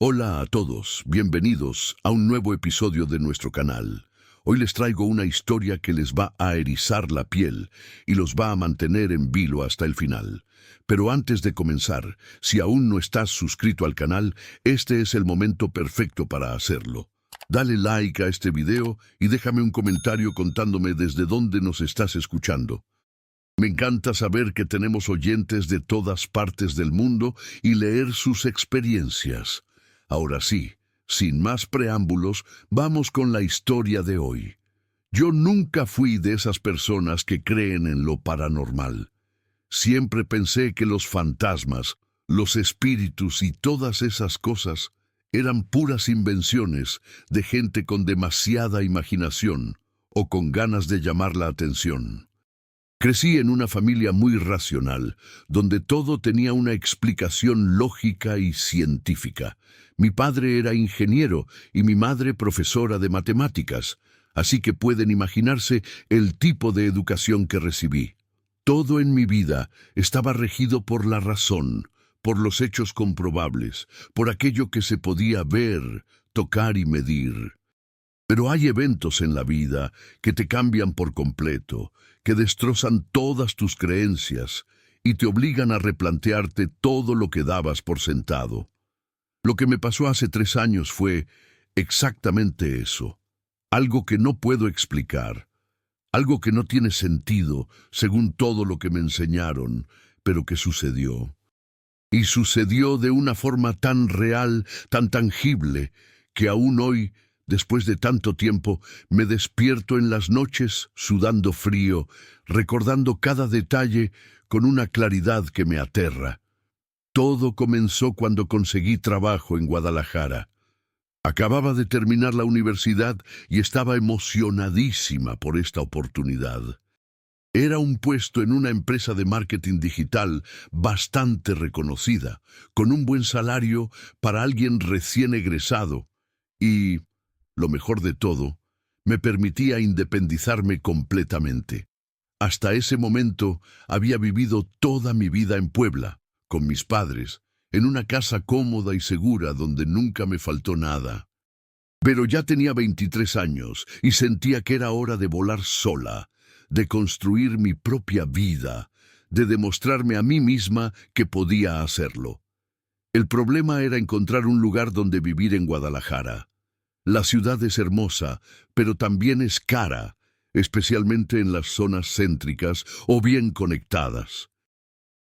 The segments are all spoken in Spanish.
Hola a todos, bienvenidos a un nuevo episodio de nuestro canal. Hoy les traigo una historia que les va a erizar la piel y los va a mantener en vilo hasta el final. Pero antes de comenzar, si aún no estás suscrito al canal, este es el momento perfecto para hacerlo. Dale like a este video y déjame un comentario contándome desde dónde nos estás escuchando. Me encanta saber que tenemos oyentes de todas partes del mundo y leer sus experiencias. Ahora sí, sin más preámbulos, vamos con la historia de hoy. Yo nunca fui de esas personas que creen en lo paranormal. Siempre pensé que los fantasmas, los espíritus y todas esas cosas eran puras invenciones de gente con demasiada imaginación o con ganas de llamar la atención. Crecí en una familia muy racional, donde todo tenía una explicación lógica y científica. Mi padre era ingeniero y mi madre profesora de matemáticas, así que pueden imaginarse el tipo de educación que recibí. Todo en mi vida estaba regido por la razón, por los hechos comprobables, por aquello que se podía ver, tocar y medir. Pero hay eventos en la vida que te cambian por completo, que destrozan todas tus creencias y te obligan a replantearte todo lo que dabas por sentado. Lo que me pasó hace 3 años fue exactamente eso, algo que no puedo explicar, algo que no tiene sentido según todo lo que me enseñaron, pero que sucedió. Y sucedió de una forma tan real, tan tangible, que aún hoy, después de tanto tiempo, me despierto en las noches sudando frío, recordando cada detalle con una claridad que me aterra. Todo comenzó cuando conseguí trabajo en Guadalajara. Acababa de terminar la universidad y estaba emocionadísima por esta oportunidad. Era un puesto en una empresa de marketing digital bastante reconocida, con un buen salario para alguien recién egresado y, lo mejor de todo, me permitía independizarme completamente. Hasta ese momento había vivido toda mi vida en Puebla, con mis padres, en una casa cómoda y segura donde nunca me faltó nada. Pero ya tenía 23 años y sentía que era hora de volar sola, de construir mi propia vida, de demostrarme a mí misma que podía hacerlo. El problema era encontrar un lugar donde vivir en Guadalajara. La ciudad es hermosa, pero también es cara, especialmente en las zonas céntricas o bien conectadas.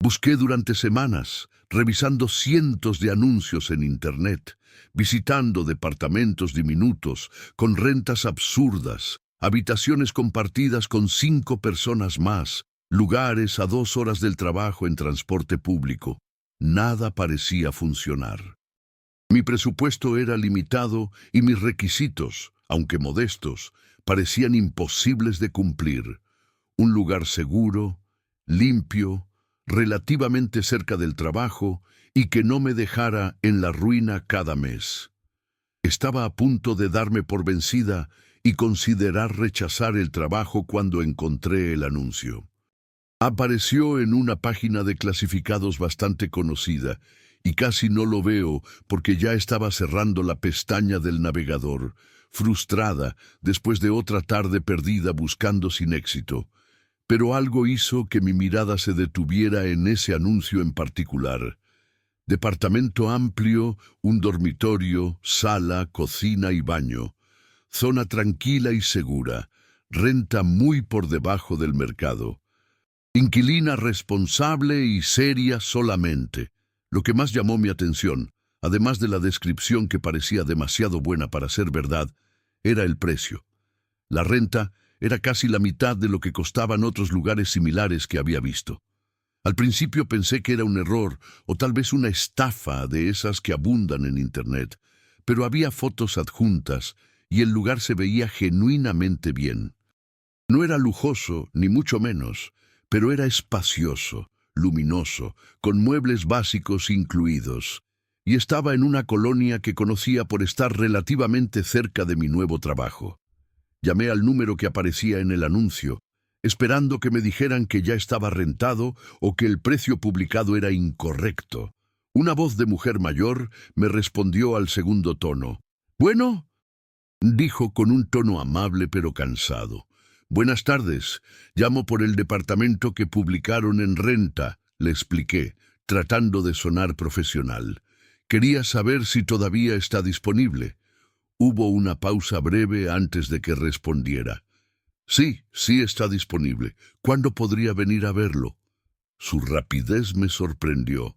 Busqué durante semanas, revisando cientos de anuncios en Internet, visitando departamentos diminutos, con rentas absurdas, habitaciones compartidas con 5 personas más, lugares a 2 horas del trabajo en transporte público. Nada parecía funcionar. Mi presupuesto era limitado y mis requisitos, aunque modestos, parecían imposibles de cumplir. Un lugar seguro, limpio, relativamente cerca del trabajo y que no me dejara en la ruina cada mes. Estaba a punto de darme por vencida y considerar rechazar el trabajo cuando encontré el anuncio. Apareció en una página de clasificados bastante conocida y casi no lo veo porque ya estaba cerrando la pestaña del navegador, frustrada después de otra tarde perdida buscando sin éxito. Pero algo hizo que mi mirada se detuviera en ese anuncio en particular. Departamento amplio, un dormitorio, sala, cocina y baño. Zona tranquila y segura. Renta muy por debajo del mercado. Inquilina responsable y seria solamente. Lo que más llamó mi atención, además de la descripción que parecía demasiado buena para ser verdad, era el precio. La renta era casi la mitad de lo que costaban otros lugares similares que había visto. Al principio pensé que era un error o tal vez una estafa de esas que abundan en Internet, pero había fotos adjuntas y el lugar se veía genuinamente bien. No era lujoso, ni mucho menos, pero era espacioso, luminoso, con muebles básicos incluidos, y estaba en una colonia que conocía por estar relativamente cerca de mi nuevo trabajo. Llamé al número que aparecía en el anuncio, esperando que me dijeran que ya estaba rentado o que el precio publicado era incorrecto. Una voz de mujer mayor me respondió al segundo tono. «Bueno», dijo con un tono amable pero cansado. «Buenas tardes. Llamo por el departamento que publicaron en Renta», le expliqué, tratando de sonar profesional. «Quería saber si todavía está disponible». Hubo una pausa breve antes de que respondiera. «Sí, sí está disponible. ¿Cuándo podría venir a verlo?» Su rapidez me sorprendió.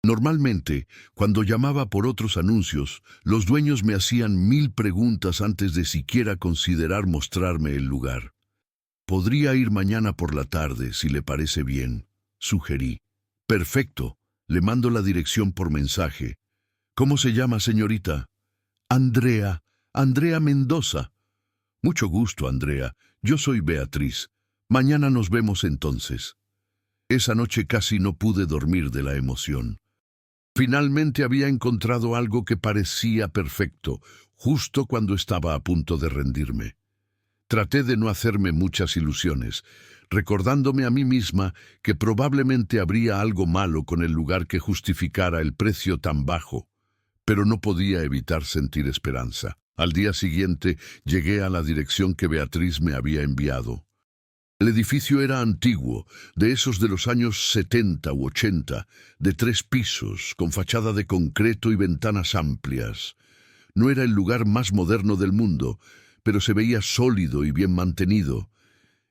Normalmente, cuando llamaba por otros anuncios, los dueños me hacían 1000 preguntas antes de siquiera considerar mostrarme el lugar. «Podría ir mañana por la tarde, si le parece bien», sugerí. «Perfecto. Le mando la dirección por mensaje». «¿Cómo se llama, señorita?» «Andrea. Andrea Mendoza». «Mucho gusto, Andrea. Yo soy Beatriz. Mañana nos vemos entonces». Esa noche casi no pude dormir de la emoción. Finalmente había encontrado algo que parecía perfecto, justo cuando estaba a punto de rendirme. Traté de no hacerme muchas ilusiones, recordándome a mí misma que probablemente habría algo malo con el lugar que justificara el precio tan bajo, pero no podía evitar sentir esperanza. Al día siguiente llegué a la dirección que Beatriz me había enviado. El edificio era antiguo, de esos de los años 70 u 80, de 3 pisos, con fachada de concreto y ventanas amplias. No era el lugar más moderno del mundo, pero se veía sólido y bien mantenido.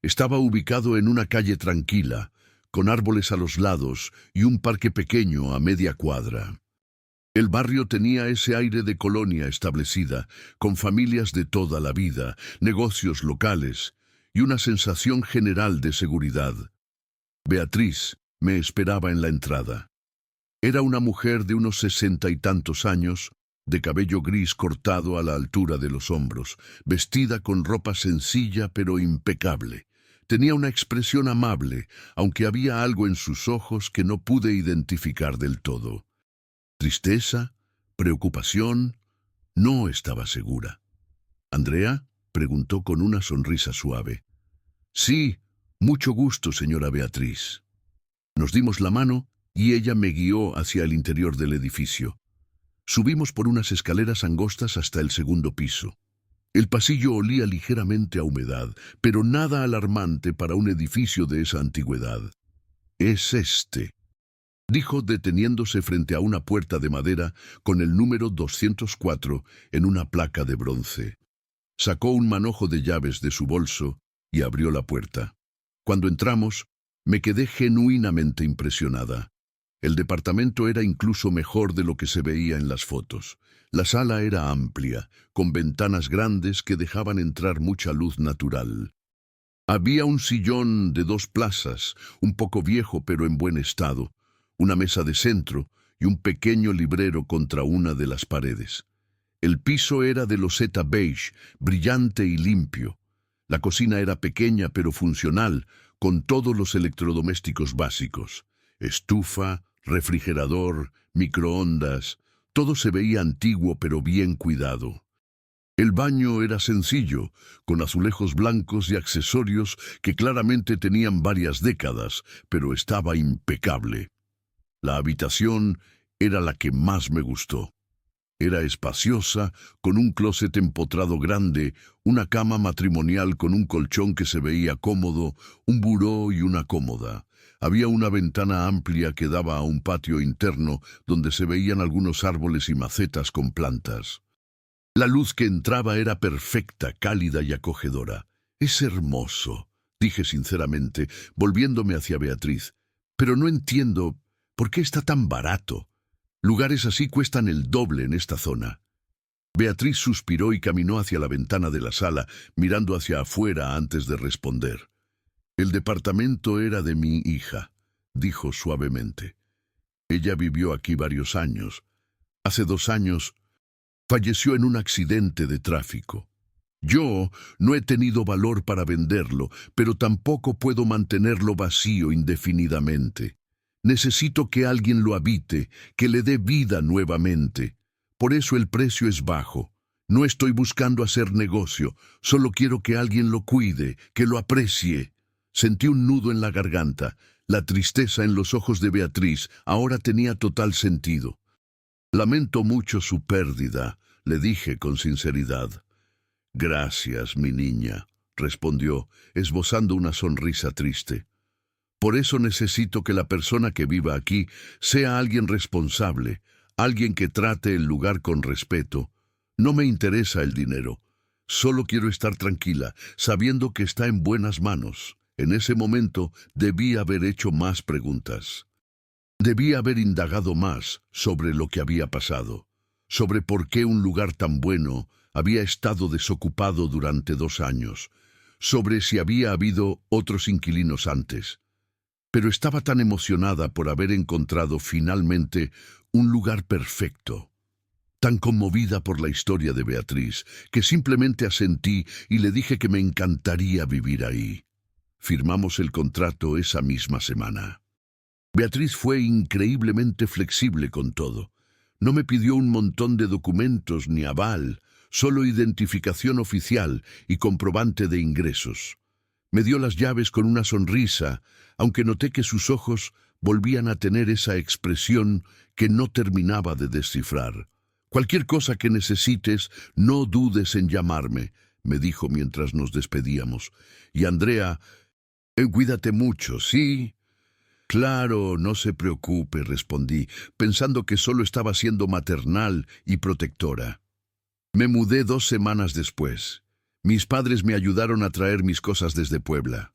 Estaba ubicado en una calle tranquila, con árboles a los lados y un parque pequeño a media cuadra. El barrio tenía ese aire de colonia establecida, con familias de toda la vida, negocios locales y una sensación general de seguridad. Beatriz me esperaba en la entrada. Era una mujer de unos 60 y tantos años, de cabello gris cortado a la altura de los hombros, vestida con ropa sencilla pero impecable. Tenía una expresión amable, aunque había algo en sus ojos que no pude identificar del todo. ¿Tristeza? ¿Preocupación? No estaba segura. «¿Andrea?», preguntó con una sonrisa suave. «Sí, mucho gusto, señora Beatriz». Nos dimos la mano y ella me guió hacia el interior del edificio. Subimos por unas escaleras angostas hasta el segundo piso. El pasillo olía ligeramente a humedad, pero nada alarmante para un edificio de esa antigüedad. «Es este», dijo deteniéndose frente a una puerta de madera con el número 204 en una placa de bronce. Sacó un manojo de llaves de su bolso y abrió la puerta. Cuando entramos, me quedé genuinamente impresionada. El departamento era incluso mejor de lo que se veía en las fotos. La sala era amplia, con ventanas grandes que dejaban entrar mucha luz natural. Había un sillón de 2 plazas, un poco viejo pero en buen estado, una mesa de centro y un pequeño librero contra una de las paredes. El piso era de loseta beige, brillante y limpio. La cocina era pequeña pero funcional, con todos los electrodomésticos básicos. Estufa, refrigerador, microondas, todo se veía antiguo pero bien cuidado. El baño era sencillo, con azulejos blancos y accesorios que claramente tenían varias décadas, pero estaba impecable. La habitación era la que más me gustó. Era espaciosa, con un closet empotrado grande, una cama matrimonial con un colchón que se veía cómodo, un buró y una cómoda. Había una ventana amplia que daba a un patio interno donde se veían algunos árboles y macetas con plantas. La luz que entraba era perfecta, cálida y acogedora. «Es hermoso», dije sinceramente, volviéndome hacia Beatriz. «Pero no entiendo por qué está tan barato. Lugares así cuestan el doble en esta zona». Beatriz suspiró y caminó hacia la ventana de la sala, mirando hacia afuera antes de responder. «El departamento era de mi hija», dijo suavemente. «Ella vivió aquí varios años. Hace 2 años falleció en un accidente de tráfico. Yo no he tenido valor para venderlo, pero tampoco puedo mantenerlo vacío indefinidamente. Necesito que alguien lo habite, que le dé vida nuevamente. Por eso el precio es bajo. No estoy buscando hacer negocio, solo quiero que alguien lo cuide, que lo aprecie». Sentí un nudo en la garganta. La tristeza en los ojos de Beatriz ahora tenía total sentido. «Lamento mucho su pérdida», le dije con sinceridad. «Gracias, mi niña», respondió, esbozando una sonrisa triste. «Por eso necesito que la persona que viva aquí sea alguien responsable, alguien que trate el lugar con respeto. No me interesa el dinero. Solo quiero estar tranquila, sabiendo que está en buenas manos». En ese momento debí haber hecho más preguntas. Debí haber indagado más sobre lo que había pasado, sobre por qué un lugar tan bueno había estado desocupado durante 2 años, sobre si había habido otros inquilinos antes. Pero estaba tan emocionada por haber encontrado finalmente un lugar perfecto, tan conmovida por la historia de Beatriz, que simplemente asentí y le dije que me encantaría vivir ahí. Firmamos el contrato esa misma semana. Beatriz fue increíblemente flexible con todo. No me pidió un montón de documentos ni aval, solo identificación oficial y comprobante de ingresos. Me dio las llaves con una sonrisa, aunque noté que sus ojos volvían a tener esa expresión que no terminaba de descifrar. «Cualquier cosa que necesites, no dudes en llamarme», me dijo mientras nos despedíamos. «Y Andrea, cuídate mucho, ¿sí?» «Claro, no se preocupe», respondí, pensando que solo estaba siendo maternal y protectora. Me mudé 2 semanas después. Mis padres me ayudaron a traer mis cosas desde Puebla.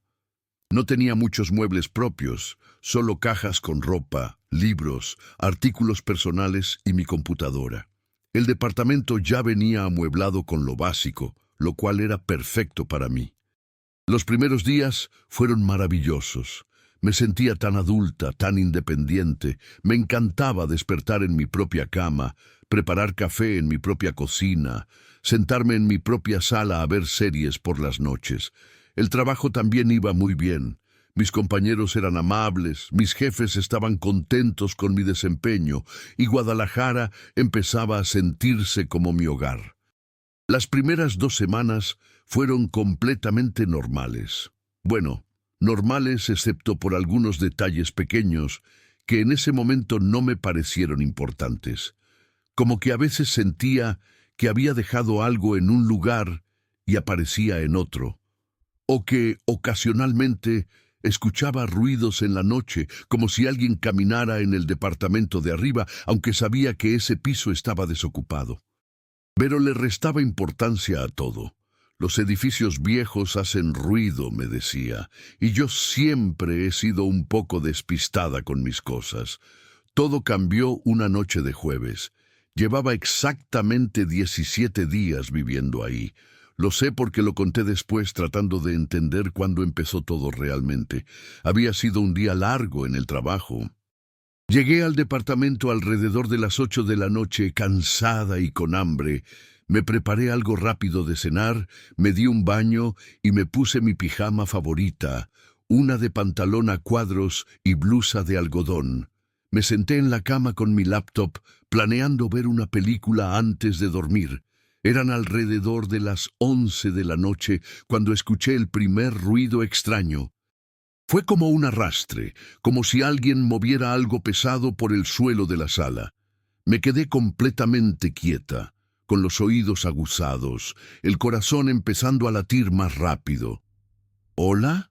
No tenía muchos muebles propios, solo cajas con ropa, libros, artículos personales y mi computadora. El departamento ya venía amueblado con lo básico, lo cual era perfecto para mí. Los primeros días fueron maravillosos. Me sentía tan adulta, tan independiente. Me encantaba despertar en mi propia cama, preparar café en mi propia cocina, sentarme en mi propia sala a ver series por las noches. El trabajo también iba muy bien. Mis compañeros eran amables, mis jefes estaban contentos con mi desempeño y Guadalajara empezaba a sentirse como mi hogar. Las primeras 2 semanas fueron completamente normales. Bueno, normales excepto por algunos detalles pequeños que en ese momento no me parecieron importantes. Como que a veces sentía que había dejado algo en un lugar y aparecía en otro. O que ocasionalmente escuchaba ruidos en la noche, como si alguien caminara en el departamento de arriba, aunque sabía que ese piso estaba desocupado. Pero le restaba importancia a todo. «Los edificios viejos hacen ruido», me decía, y yo siempre he sido un poco despistada con mis cosas. Todo cambió una noche de jueves. Llevaba exactamente 17 días viviendo ahí. Lo sé porque lo conté después tratando de entender cuándo empezó todo realmente. Había sido un día largo en el trabajo. Llegué al departamento alrededor de las 8 de la noche, cansada y con hambre. Me preparé algo rápido de cenar, me di un baño y me puse mi pijama favorita, una de pantalón a cuadros y blusa de algodón. Me senté en la cama con mi laptop, planeando ver una película antes de dormir. Eran alrededor de las 11 de la noche cuando escuché el primer ruido extraño. Fue como un arrastre, como si alguien moviera algo pesado por el suelo de la sala. Me quedé completamente quieta, con los oídos aguzados, el corazón empezando a latir más rápido. «¿Hola?»,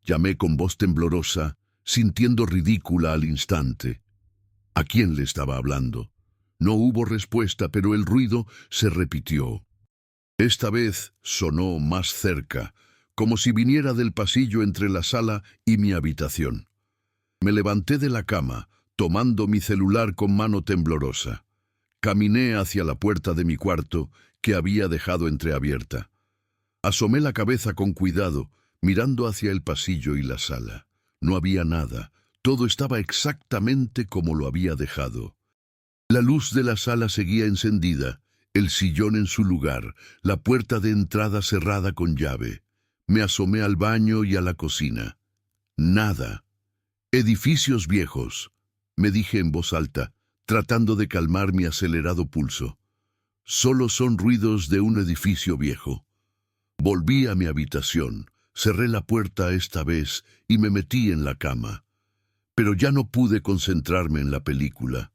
llamé con voz temblorosa, sintiendo ridícula al instante. ¿A quién le estaba hablando? No hubo respuesta, pero el ruido se repitió. Esta vez sonó más cerca, como si viniera del pasillo entre la sala y mi habitación. Me levanté de la cama, tomando mi celular con mano temblorosa. Caminé hacia la puerta de mi cuarto, que había dejado entreabierta. Asomé la cabeza con cuidado, mirando hacia el pasillo y la sala. No había nada, todo estaba exactamente como lo había dejado. La luz de la sala seguía encendida, el sillón en su lugar, la puerta de entrada cerrada con llave. Me asomé al baño y a la cocina. Nada. «Edificios viejos», me dije en voz alta, tratando de calmar mi acelerado pulso. «Solo son ruidos de un edificio viejo». Volví a mi habitación, cerré la puerta esta vez y me metí en la cama. Pero ya no pude concentrarme en la película.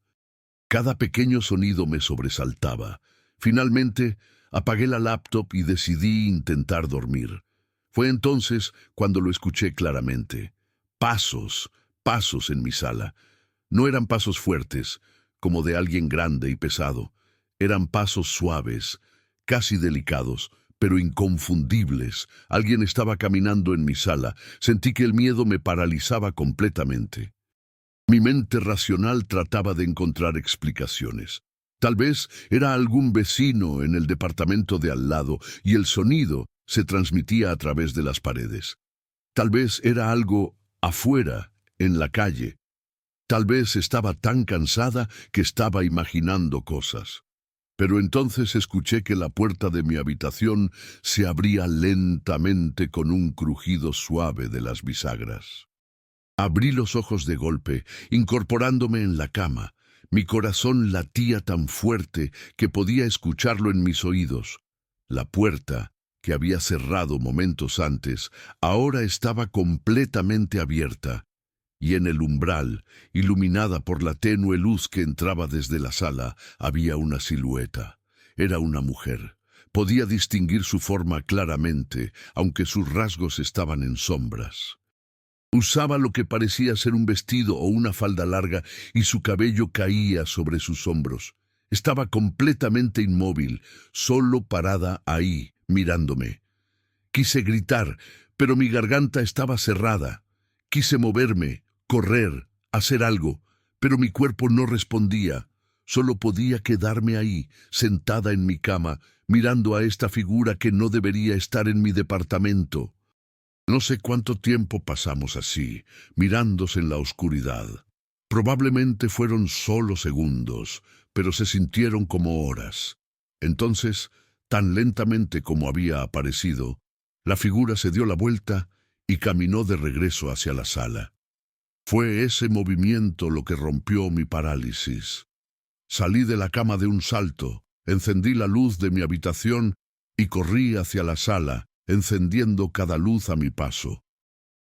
Cada pequeño sonido me sobresaltaba. Finalmente, apagué la laptop y decidí intentar dormir. Fue entonces cuando lo escuché claramente. Pasos, pasos en mi sala. No eran pasos fuertes, como de alguien grande y pesado. Eran pasos suaves, casi delicados, pero inconfundibles. Alguien estaba caminando en mi sala. Sentí que el miedo me paralizaba completamente. Mi mente racional trataba de encontrar explicaciones. Tal vez era algún vecino en el departamento de al lado y el sonido se transmitía a través de las paredes. Tal vez era algo afuera, en la calle. Tal vez estaba tan cansada que estaba imaginando cosas. Pero entonces escuché que la puerta de mi habitación se abría lentamente con un crujido suave de las bisagras. Abrí los ojos de golpe, incorporándome en la cama. Mi corazón latía tan fuerte que podía escucharlo en mis oídos. La puerta, que había cerrado momentos antes, ahora estaba completamente abierta, y en el umbral, iluminada por la tenue luz que entraba desde la sala, había una silueta. Era una mujer. Podía distinguir su forma claramente, aunque sus rasgos estaban en sombras. Usaba lo que parecía ser un vestido o una falda larga y su cabello caía sobre sus hombros. Estaba completamente inmóvil, solo parada ahí, mirándome. Quise gritar, pero mi garganta estaba cerrada. Quise moverme, correr, hacer algo, pero mi cuerpo no respondía. Solo podía quedarme ahí, sentada en mi cama, mirando a esta figura que no debería estar en mi departamento. No sé cuánto tiempo pasamos así, mirándose en la oscuridad. Probablemente fueron solo segundos, pero se sintieron como horas. Entonces, tan lentamente como había aparecido, la figura se dio la vuelta y caminó de regreso hacia la sala. Fue ese movimiento lo que rompió mi parálisis. Salí de la cama de un salto, encendí la luz de mi habitación y corrí hacia la sala, encendiendo cada luz a mi paso.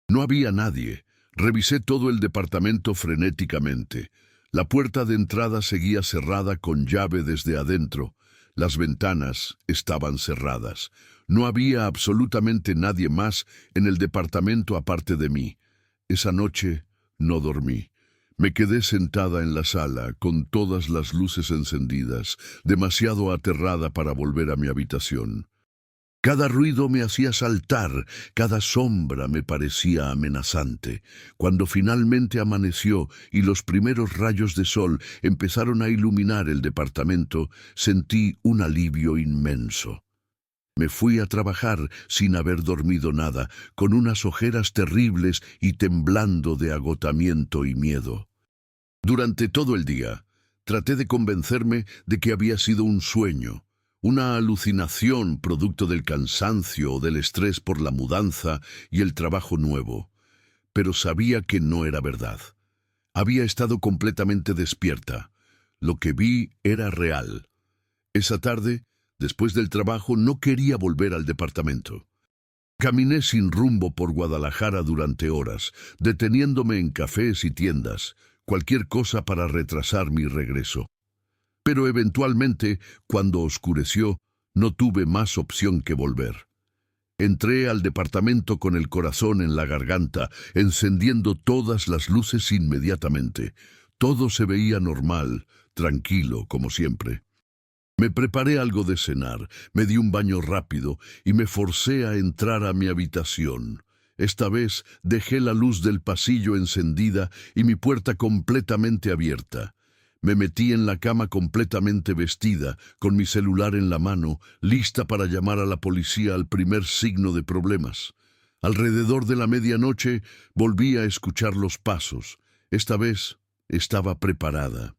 No había nadie. Revisé todo el departamento frenéticamente. La puerta de entrada seguía cerrada con llave desde adentro. Las ventanas estaban cerradas. No había absolutamente nadie más en el departamento aparte de mí. Esa noche no dormí. Me quedé sentada en la sala, con todas las luces encendidas, demasiado aterrada para volver a mi habitación. Cada ruido me hacía saltar, cada sombra me parecía amenazante. Cuando finalmente amaneció y los primeros rayos de sol empezaron a iluminar el departamento, sentí un alivio inmenso. Me fui a trabajar sin haber dormido nada, con unas ojeras terribles y temblando de agotamiento y miedo. Durante todo el día, traté de convencerme de que había sido un sueño, una alucinación producto del cansancio o del estrés por la mudanza y el trabajo nuevo. Pero sabía que no era verdad. Había estado completamente despierta. Lo que vi era real. Esa tarde, después del trabajo, no quería volver al departamento. Caminé sin rumbo por Guadalajara durante horas, deteniéndome en cafés y tiendas, cualquier cosa para retrasar mi regreso. Pero eventualmente, cuando oscureció, no tuve más opción que volver. Entré al departamento con el corazón en la garganta, encendiendo todas las luces inmediatamente. Todo se veía normal, tranquilo, como siempre. Me preparé algo de cenar, me di un baño rápido y me forcé a entrar a mi habitación. Esta vez dejé la luz del pasillo encendida y mi puerta completamente abierta. Me metí en la cama completamente vestida, con mi celular en la mano, lista para llamar a la policía al primer signo de problemas. Alrededor de la medianoche volví a escuchar los pasos. Esta vez estaba preparada.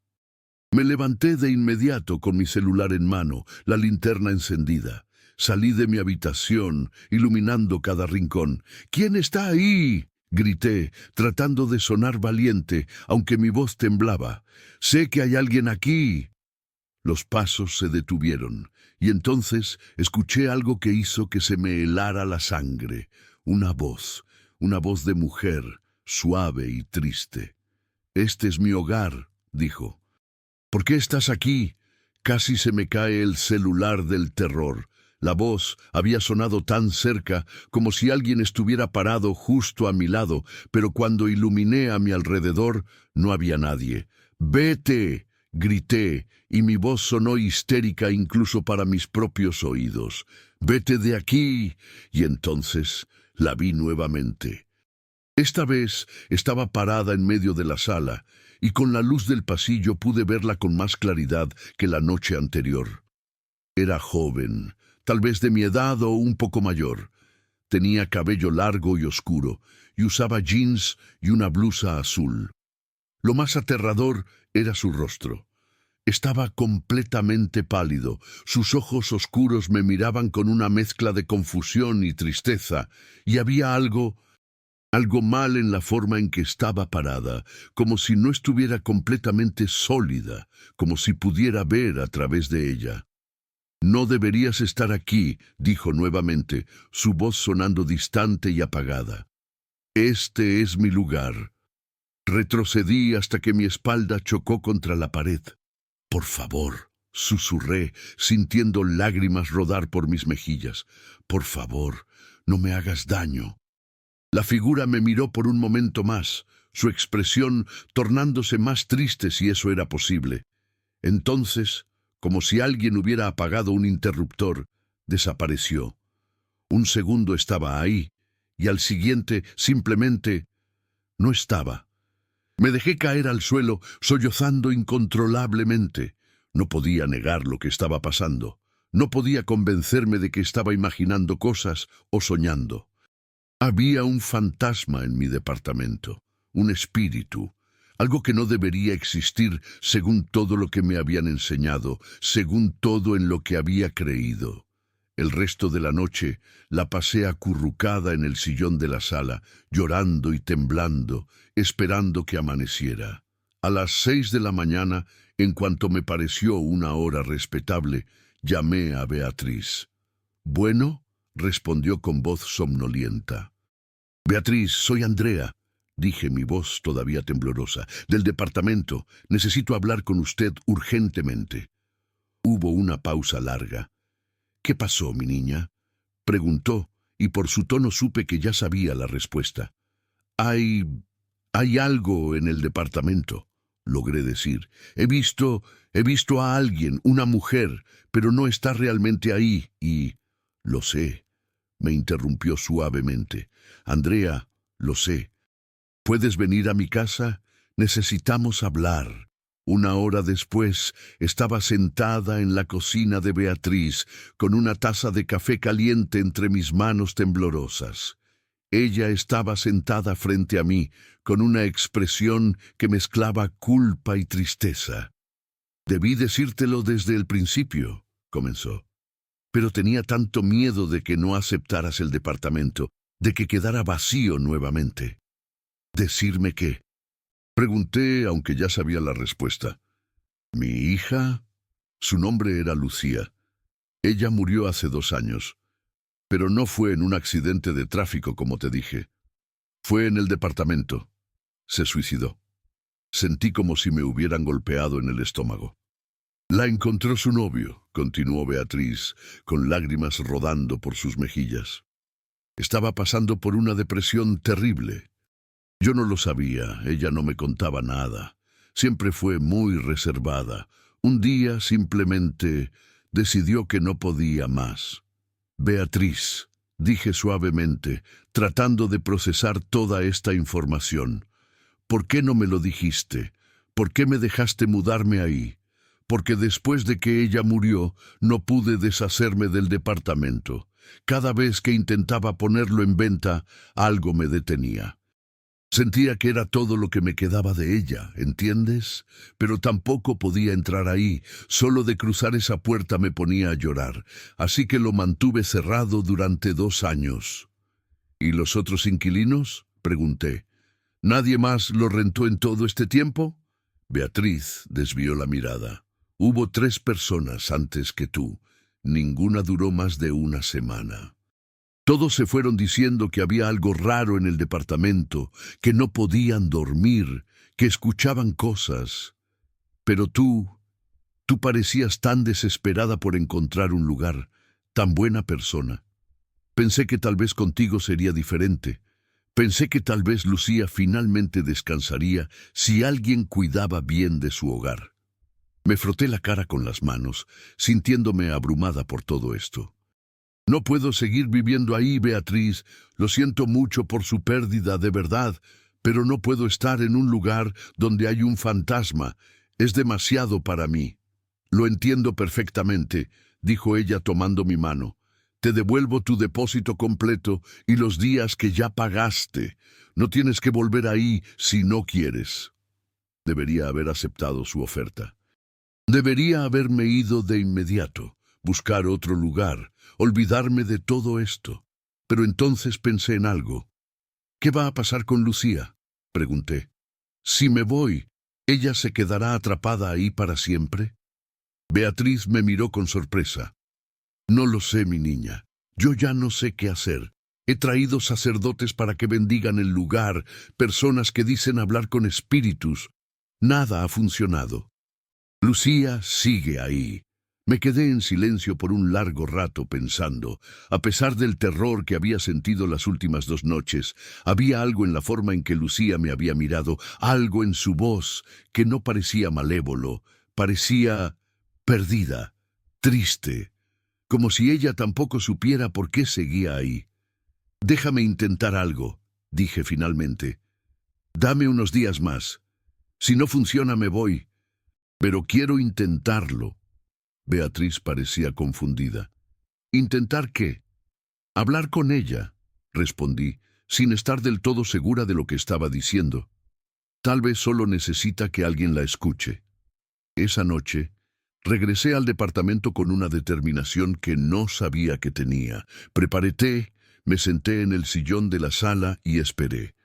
Me levanté de inmediato con mi celular en mano, la linterna encendida. Salí de mi habitación, iluminando cada rincón. ¿Quién está ahí?, grité, tratando de sonar valiente, aunque mi voz temblaba. «Sé que hay alguien aquí». Los pasos se detuvieron, y entonces escuché algo que hizo que se me helara la sangre. Una voz de mujer, suave y triste. Este es mi hogar, dijo. ¿Por qué estás aquí? Casi se me cae el celular del terror. La voz había sonado tan cerca, como si alguien estuviera parado justo a mi lado, pero cuando iluminé a mi alrededor, no había nadie. ¡Vete!, grité, y mi voz sonó histérica incluso para mis propios oídos. ¡Vete de aquí! Y entonces la vi nuevamente. Esta vez estaba parada en medio de la sala, y con la luz del pasillo pude verla con más claridad que la noche anterior. Era joven, tal vez de mi edad o un poco mayor. Tenía cabello largo y oscuro, y usaba jeans y una blusa azul. Lo más aterrador era su rostro. Estaba completamente pálido, sus ojos oscuros me miraban con una mezcla de confusión y tristeza, y había algo mal en la forma en que estaba parada, como si no estuviera completamente sólida, como si pudiera ver a través de ella. «No deberías estar aquí», dijo nuevamente, su voz sonando distante y apagada. «Este es mi lugar». Retrocedí hasta que mi espalda chocó contra la pared. «Por favor», susurré, sintiendo lágrimas rodar por mis mejillas. «Por favor, no me hagas daño». La figura me miró por un momento más, su expresión tornándose más triste si eso era posible. Entonces, como si alguien hubiera apagado un interruptor, desapareció. Un segundo estaba ahí, y al siguiente simplemente no estaba. Me dejé caer al suelo, sollozando incontrolablemente. No podía negar lo que estaba pasando. No podía convencerme de que estaba imaginando cosas o soñando. Había un fantasma en mi departamento, un espíritu, algo que no debería existir según todo lo que me habían enseñado, según todo en lo que había creído. El resto de la noche la pasé acurrucada en el sillón de la sala, llorando y temblando, esperando que amaneciera. A las 6 de la mañana, en cuanto me pareció una hora respetable, llamé a Beatriz. «¿Bueno?», respondió con voz somnolienta. «Beatriz, soy Andrea», dije, mi voz todavía temblorosa, «del departamento. Necesito hablar con usted urgentemente». Hubo una pausa larga. «¿Qué pasó, mi niña?», preguntó, y por su tono supe que ya sabía la respuesta. Hay algo en el departamento», logré decir. He visto a alguien, una mujer, pero no está realmente ahí y...» «Lo sé», me interrumpió suavemente. «Andrea, lo sé. ¿Puedes venir a mi casa? Necesitamos hablar». Una hora después, estaba sentada en la cocina de Beatriz, con una taza de café caliente entre mis manos temblorosas. Ella estaba sentada frente a mí, con una expresión que mezclaba culpa y tristeza. «Debí decírtelo desde el principio», comenzó. «Pero tenía tanto miedo de que no aceptaras el departamento, de que quedara vacío nuevamente». «¿Decirme qué?», pregunté, aunque ya sabía la respuesta. «¿Mi hija?». Su nombre era Lucía. Ella murió hace 2 años. Pero no fue en un accidente de tráfico, como te dije. Fue en el departamento. Se suicidó. Sentí como si me hubieran golpeado en el estómago. «La encontró su novio», continuó Beatriz, con lágrimas rodando por sus mejillas. «Estaba pasando por una depresión terrible. Yo no lo sabía, ella no me contaba nada. Siempre fue muy reservada. Un día simplemente decidió que no podía más». «Beatriz», dije suavemente, tratando de procesar toda esta información. «¿Por qué no me lo dijiste? ¿Por qué me dejaste mudarme ahí?». «Porque después de que ella murió, no pude deshacerme del departamento. Cada vez que intentaba ponerlo en venta, algo me detenía. Sentía que era todo lo que me quedaba de ella, ¿entiendes? Pero tampoco podía entrar ahí. Solo de cruzar esa puerta me ponía a llorar. Así que lo mantuve cerrado durante 2 años». «¿Y los otros inquilinos?», pregunté. «¿Nadie más lo rentó en todo este tiempo?». Beatriz desvió la mirada. «Hubo 3 personas antes que tú. Ninguna duró más de 1 semana. Todos se fueron diciendo que había algo raro en el departamento, que no podían dormir, que escuchaban cosas, pero tú parecías tan desesperada por encontrar un lugar, tan buena persona. Pensé que tal vez contigo sería diferente. Pensé que tal vez Lucía finalmente descansaría si alguien cuidaba bien de su hogar. Me froté la cara con las manos, sintiéndome abrumada por todo esto. No puedo seguir viviendo ahí, Beatriz. Lo siento mucho por su pérdida, de verdad, pero no puedo estar en un lugar donde hay un fantasma. Es demasiado para mí. Lo entiendo perfectamente, dijo ella tomando mi mano. Te devuelvo tu depósito completo y los días que ya pagaste. No tienes que volver ahí si no quieres. Debería haber aceptado su oferta. Debería haberme ido de inmediato, buscar otro lugar, olvidarme de todo esto. Pero entonces pensé en algo. ¿Qué va a pasar con Lucía?, pregunté. Si me voy, ¿ella se quedará atrapada ahí para siempre? Beatriz me miró con sorpresa. No lo sé, mi niña. Yo ya no sé qué hacer. He traído sacerdotes para que bendigan el lugar, personas que dicen hablar con espíritus. Nada ha funcionado. Lucía sigue ahí. Me quedé en silencio por un largo rato pensando. A pesar del terror que había sentido las últimas 2 noches, había algo en la forma en que Lucía me había mirado, algo en su voz que no parecía malévolo, parecía perdida, triste, como si ella tampoco supiera por qué seguía ahí. Déjame intentar algo, dije finalmente. Dame unos días más. Si no funciona me voy. Pero quiero intentarlo. Beatriz parecía confundida. ¿Intentar qué? Hablar con ella, respondí, sin estar del todo segura de lo que estaba diciendo. Tal vez solo necesita que alguien la escuche. Esa noche, regresé al departamento con una determinación que no sabía que tenía. Preparé té, me senté en el sillón de la sala y esperé.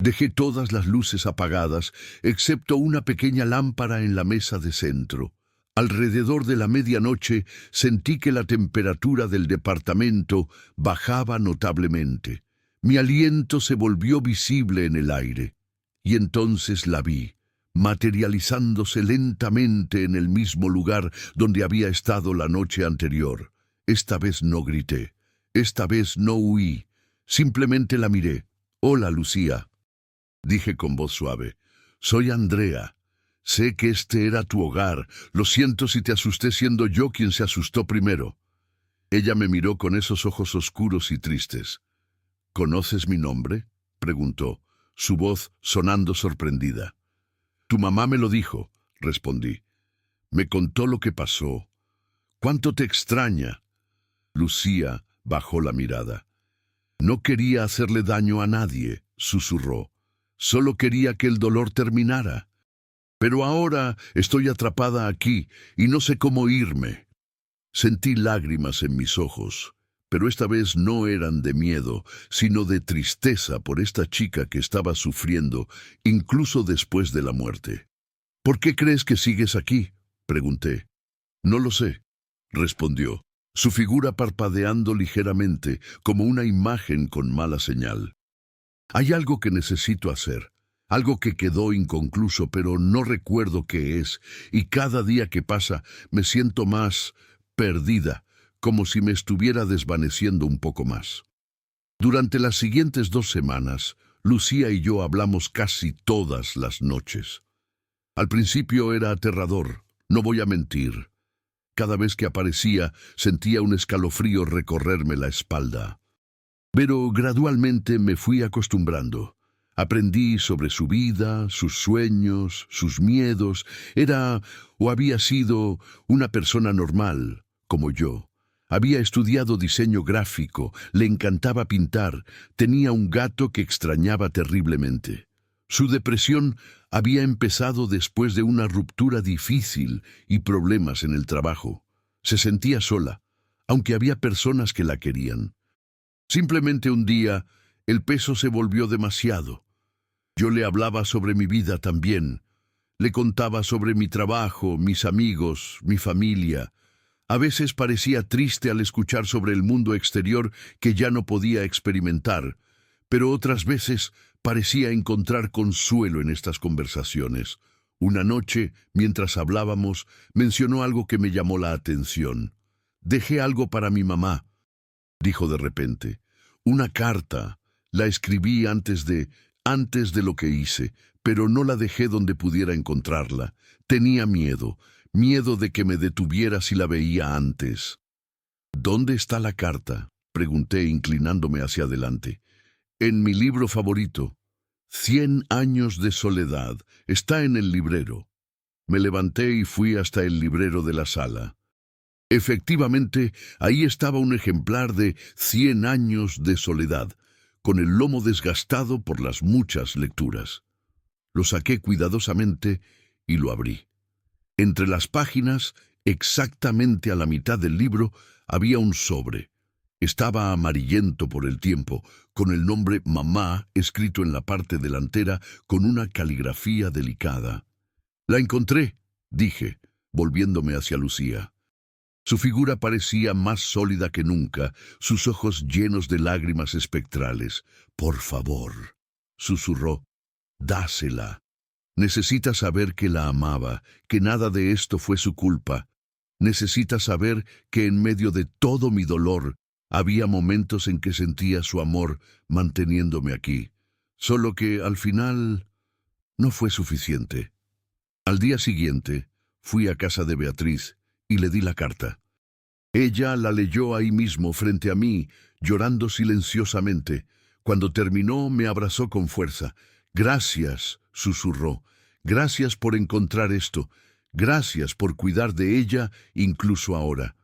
Dejé todas las luces apagadas, excepto una pequeña lámpara en la mesa de centro. Alrededor de la medianoche sentí que la temperatura del departamento bajaba notablemente. Mi aliento se volvió visible en el aire. Y entonces la vi, materializándose lentamente en el mismo lugar donde había estado la noche anterior. Esta vez no grité, esta vez no huí, simplemente la miré. «Hola, Lucía», dije con voz suave. «Soy Andrea. Sé que este era tu hogar. Lo siento si te asusté siendo yo quien se asustó primero». Ella me miró con esos ojos oscuros y tristes. «¿Conoces mi nombre?», preguntó, su voz sonando sorprendida. «Tu mamá me lo dijo», respondí. «Me contó lo que pasó. ¿Cuánto te extraña?». Lucía bajó la mirada. «No quería hacerle daño a nadie», susurró. «Solo quería que el dolor terminara. Pero ahora estoy atrapada aquí y no sé cómo irme». Sentí lágrimas en mis ojos, pero esta vez no eran de miedo, sino de tristeza por esta chica que estaba sufriendo, incluso después de la muerte. «¿Por qué crees que sigues aquí?», pregunté. «No lo sé», respondió, su figura parpadeando ligeramente, como una imagen con mala señal. «Hay algo que necesito hacer, algo que quedó inconcluso, pero no recuerdo qué es, y cada día que pasa me siento más perdida, como si me estuviera desvaneciendo un poco más». Durante las siguientes 2 semanas, Lucía y yo hablamos casi todas las noches. Al principio era aterrador, no voy a mentir. Cada vez que aparecía, sentía un escalofrío recorrerme la espalda. Pero gradualmente me fui acostumbrando. Aprendí sobre su vida, sus sueños, sus miedos. Era o había sido una persona normal, como yo. Había estudiado diseño gráfico, le encantaba pintar, tenía un gato que extrañaba terriblemente. Su depresión había empezado después de una ruptura difícil y problemas en el trabajo. Se sentía sola, aunque había personas que la querían. Simplemente un día, el peso se volvió demasiado. Yo le hablaba sobre mi vida también. Le contaba sobre mi trabajo, mis amigos, mi familia. A veces parecía triste al escuchar sobre el mundo exterior que ya no podía experimentar, pero otras veces parecía encontrar consuelo en estas conversaciones. Una noche, mientras hablábamos, mencionó algo que me llamó la atención. «Dejé algo para mi mamá», dijo de repente. «Una carta. La escribí antes de lo que hice, pero no la dejé donde pudiera encontrarla. Tenía miedo de que me detuviera si la veía antes». «¿Dónde está la carta?», pregunté inclinándome hacia adelante. «En mi libro favorito, 100 años de soledad. Está en el librero». Me levanté y fui hasta el librero de la sala. Efectivamente, ahí estaba un ejemplar de 100 años de soledad, con el lomo desgastado por las muchas lecturas. Lo saqué cuidadosamente y lo abrí. Entre las páginas, exactamente a la mitad del libro, había un sobre. Estaba amarillento por el tiempo, con el nombre Mamá escrito en la parte delantera con una caligrafía delicada. «La encontré», dije, volviéndome hacia Lucía. Su figura parecía más sólida que nunca, sus ojos llenos de lágrimas espectrales. «Por favor», susurró, «dásela. Necesita saber que la amaba, que nada de esto fue su culpa. Necesita saber que en medio de todo mi dolor había momentos en que sentía su amor manteniéndome aquí. Solo que al final no fue suficiente». Al día siguiente fui a casa de Beatriz y le di la carta. Ella la leyó ahí mismo frente a mí, llorando silenciosamente. Cuando terminó me abrazó con fuerza. «Gracias», susurró. «Gracias por encontrar esto. Gracias por cuidar de ella incluso ahora».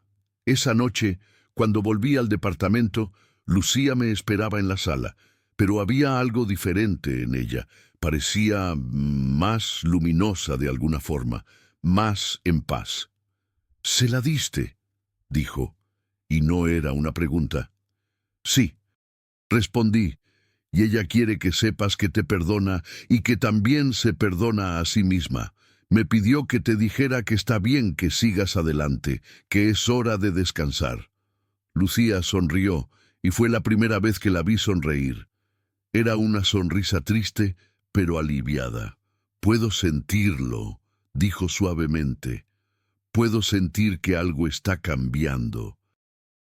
Esa noche, cuando volví al departamento, Lucía me esperaba en la sala, pero había algo diferente en ella. Parecía más luminosa de alguna forma, más en paz. «¿Se la diste?», dijo, y no era una pregunta. «Sí», respondí, «y ella quiere que sepas que te perdona y que también se perdona a sí misma. Me pidió que te dijera que está bien que sigas adelante, que es hora de descansar». Lucía sonrió, y fue la primera vez que la vi sonreír. Era una sonrisa triste, pero aliviada. «Puedo sentirlo», dijo suavemente. «Puedo sentir que algo está cambiando.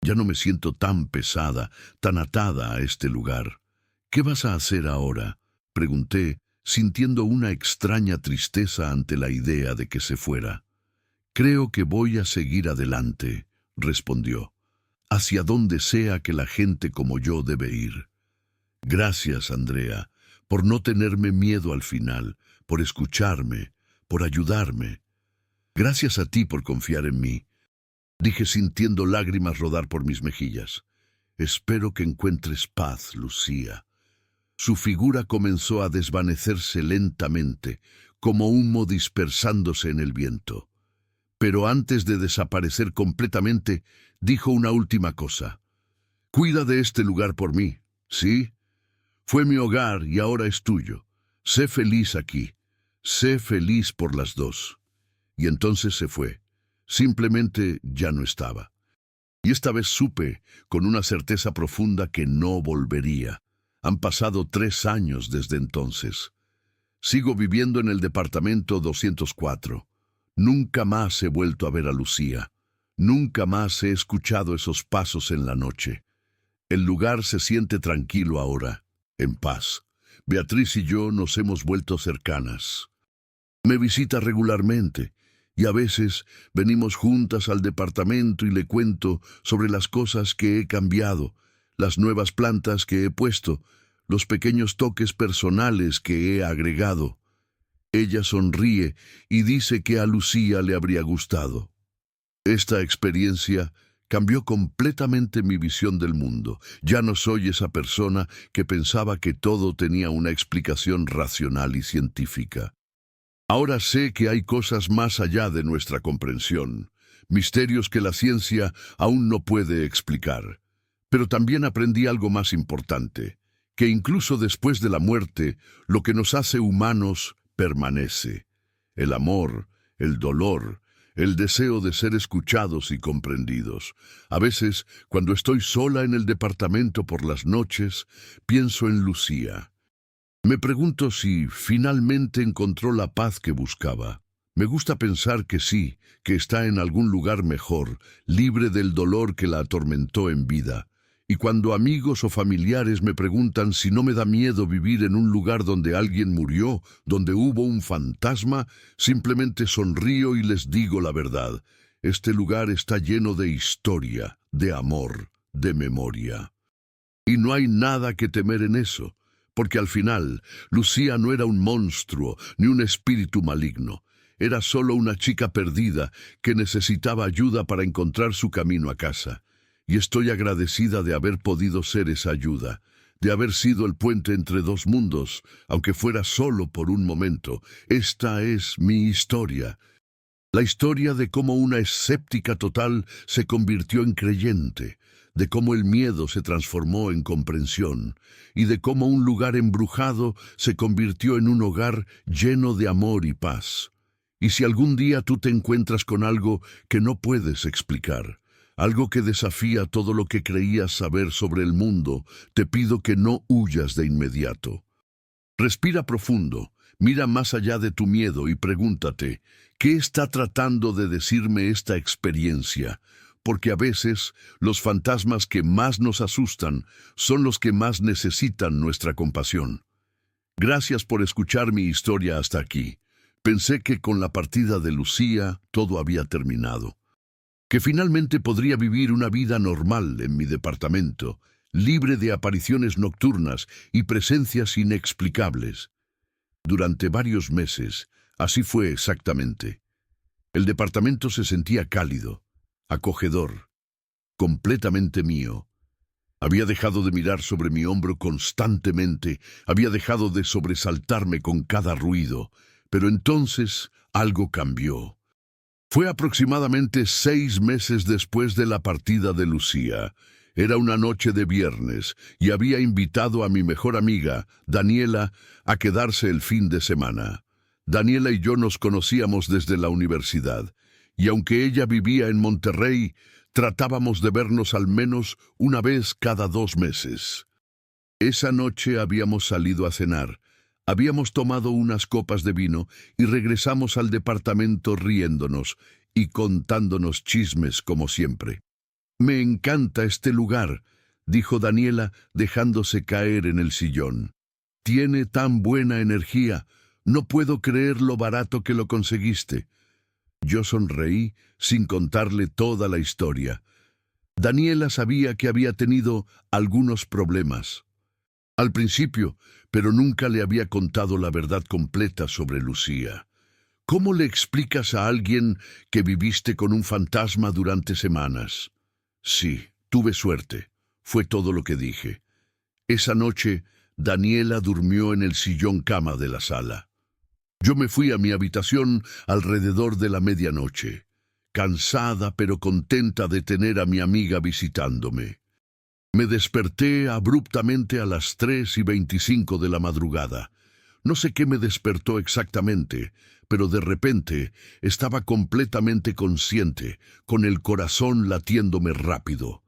Ya no me siento tan pesada, tan atada a este lugar». «¿Qué vas a hacer ahora?», pregunté, sintiendo una extraña tristeza ante la idea de que se fuera. «Creo que voy a seguir adelante», respondió, «hacia donde sea que la gente como yo debe ir». «Gracias, Andrea, por no tenerme miedo al final, por escucharme, por ayudarme. Gracias a ti por confiar en mí», dije sintiendo lágrimas rodar por mis mejillas. «Espero que encuentres paz, Lucía». Su figura comenzó a desvanecerse lentamente, como humo dispersándose en el viento. Pero antes de desaparecer completamente, dijo una última cosa. «Cuida de este lugar por mí, ¿sí? Fue mi hogar y ahora es tuyo. Sé feliz aquí. Sé feliz por las dos». Y entonces se fue. Simplemente ya no estaba. Y esta vez supe, con una certeza profunda, que no volvería. Han pasado 3 años desde entonces. Sigo viviendo en el departamento 204. Nunca más he vuelto a ver a Lucía. Nunca más he escuchado esos pasos en la noche. El lugar se siente tranquilo ahora, en paz. Beatriz y yo nos hemos vuelto cercanas. Me visita regularmente, y a veces venimos juntas al departamento y le cuento sobre las cosas que he cambiado, las nuevas plantas que he puesto, los pequeños toques personales que he agregado. Ella sonríe y dice que a Lucía le habría gustado. Esta experiencia cambió completamente mi visión del mundo. Ya no soy esa persona que pensaba que todo tenía una explicación racional y científica. Ahora sé que hay cosas más allá de nuestra comprensión, misterios que la ciencia aún no puede explicar. Pero también aprendí algo más importante, que incluso después de la muerte, lo que nos hace humanos permanece. El amor, el dolor, el deseo de ser escuchados y comprendidos. A veces, cuando estoy sola en el departamento por las noches, pienso en Lucía. Me pregunto si finalmente encontró la paz que buscaba. Me gusta pensar que sí, que está en algún lugar mejor, libre del dolor que la atormentó en vida. Y cuando amigos o familiares me preguntan si no me da miedo vivir en un lugar donde alguien murió, donde hubo un fantasma, simplemente sonrío y les digo la verdad. Este lugar está lleno de historia, de amor, de memoria. Y no hay nada que temer en eso, porque al final, Lucía no era un monstruo ni un espíritu maligno. Era solo una chica perdida que necesitaba ayuda para encontrar su camino a casa. Y estoy agradecida de haber podido ser esa ayuda, de haber sido el puente entre dos mundos, aunque fuera solo por un momento. Esta es mi historia. La historia de cómo una escéptica total se convirtió en creyente, de cómo el miedo se transformó en comprensión, y de cómo un lugar embrujado se convirtió en un hogar lleno de amor y paz. Y si algún día tú te encuentras con algo que no puedes explicar, algo que desafía todo lo que creías saber sobre el mundo, te pido que no huyas de inmediato. Respira profundo, mira más allá de tu miedo y pregúntate, ¿qué está tratando de decirme esta experiencia? Porque a veces los fantasmas que más nos asustan son los que más necesitan nuestra compasión. Gracias por escuchar mi historia hasta aquí. Pensé que con la partida de Lucía todo había terminado, que finalmente podría vivir una vida normal en mi departamento, libre de apariciones nocturnas y presencias inexplicables. Durante varios meses, así fue exactamente. El departamento se sentía cálido, acogedor, completamente mío. Había dejado de mirar sobre mi hombro constantemente, había dejado de sobresaltarme con cada ruido, pero entonces algo cambió. Fue aproximadamente 6 meses después de la partida de Lucía. Era una noche de viernes y había invitado a mi mejor amiga, Daniela, a quedarse el fin de semana. Daniela y yo nos conocíamos desde la universidad, y aunque ella vivía en Monterrey, tratábamos de vernos al menos una vez cada 2 meses. Esa noche habíamos salido a cenar, habíamos tomado unas copas de vino y regresamos al departamento riéndonos y contándonos chismes como siempre. «Me encanta este lugar», dijo Daniela, dejándose caer en el sillón. «Tiene tan buena energía. No puedo creer lo barato que lo conseguiste». Yo sonreí sin contarle toda la historia. Daniela sabía que había tenido algunos problemas al principio, pero nunca le había contado la verdad completa sobre Lucía. ¿Cómo le explicas a alguien que viviste con un fantasma durante semanas? Sí, tuve suerte. Fue todo lo que dije. Esa noche, Daniela durmió en el sillón cama de la sala. Yo me fui a mi habitación alrededor de la medianoche, cansada pero contenta de tener a mi amiga visitándome. Me desperté abruptamente a las 3:25 de la madrugada. No sé qué me despertó exactamente, pero de repente estaba completamente consciente, con el corazón latiéndome rápido.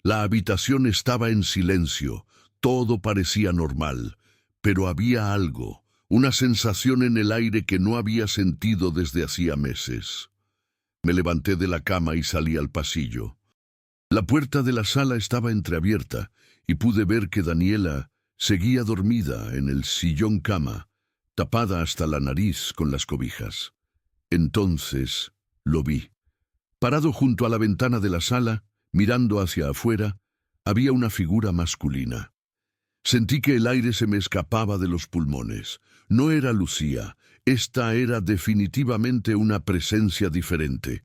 La habitación estaba en silencio, todo parecía normal, pero había algo, una sensación en el aire que no había sentido desde hacía meses. Me levanté de la cama y salí al pasillo. La puerta de la sala estaba entreabierta y pude ver que Daniela seguía dormida en el sillón cama, tapada hasta la nariz con las cobijas. Entonces lo vi. Parado junto a la ventana de la sala, mirando hacia afuera, había una figura masculina. Sentí que el aire se me escapaba de los pulmones. No era Lucía, esta era definitivamente una presencia diferente.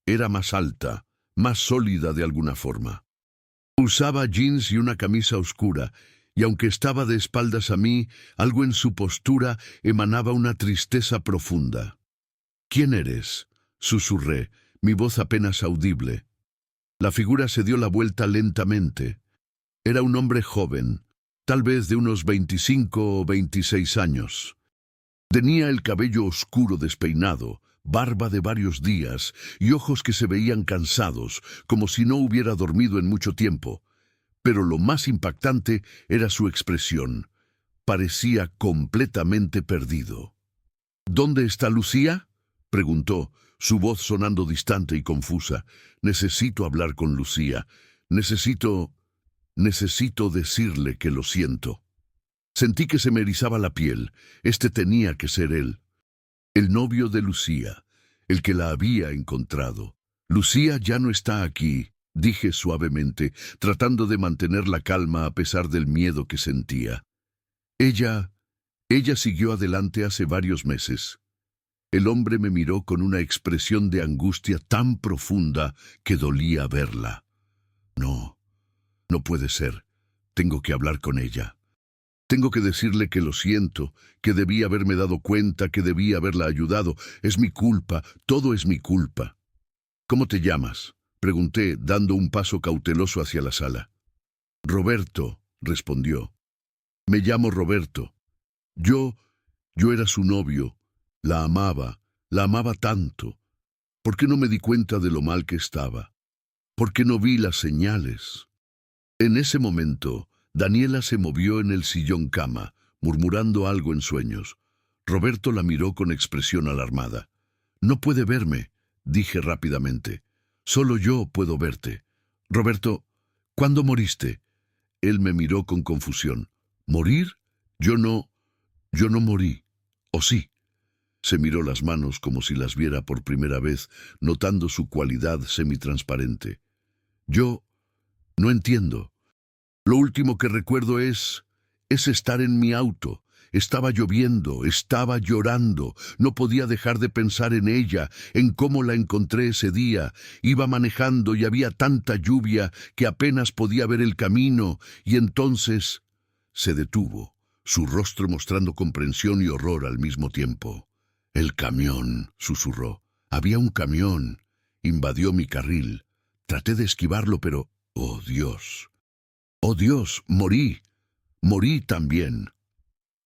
Era más alta, más sólida de alguna forma. Usaba jeans y una camisa oscura, y aunque estaba de espaldas a mí, algo en su postura emanaba una tristeza profunda. «¿Quién eres?», susurré, mi voz apenas audible. La figura se dio la vuelta lentamente. Era un hombre joven, tal vez de unos 25 o 26 años. Tenía el cabello oscuro despeinado, barba de varios días y ojos que se veían cansados, como si no hubiera dormido en mucho tiempo. Pero lo más impactante era su expresión. parecía completamente perdido. ¿Dónde está Lucía?, preguntó, su voz sonando distante y confusa. Necesito hablar con Lucía. Necesito decirle que lo siento. Sentí que se me erizaba la piel. Este tenía que ser él. El novio de Lucía, el que la había encontrado. Lucía ya no está aquí, dije suavemente, tratando de mantener la calma a pesar del miedo que sentía. Ella siguió adelante hace varios meses. El hombre me miró con una expresión de angustia tan profunda que dolía verla. No puede ser. Tengo que hablar con ella. Tengo que decirle que lo siento, que debí haberme dado cuenta, que debí haberla ayudado. Es mi culpa, todo es mi culpa. ¿Cómo te llamas?, pregunté, dando un paso cauteloso hacia la sala. Roberto, respondió. Me llamo Roberto. Yo era su novio. La amaba tanto. ¿Por qué no me di cuenta de lo mal que estaba? ¿Por qué no vi las señales? En ese momento, Daniela se movió en el sillón cama, murmurando algo en sueños. Roberto la miró con expresión alarmada. No puede verme, dije rápidamente. Solo yo puedo verte. Roberto, ¿cuándo moriste? Él me miró con confusión. ¿Morir? Yo no morí. ¿O sí? Se miró las manos como si las viera por primera vez, notando su cualidad semitransparente. Yo no entiendo. Lo último que recuerdo es estar en mi auto. Estaba lloviendo, estaba llorando. No podía dejar de pensar en ella, en cómo la encontré ese día. Iba manejando y había tanta lluvia que apenas podía ver el camino, y entonces se detuvo, su rostro mostrando comprensión y horror al mismo tiempo. El camión, susurró. Había un camión. Invadió mi carril. Traté de esquivarlo, pero... ¡oh, Dios! ¡Oh, Dios! Morí. Morí también.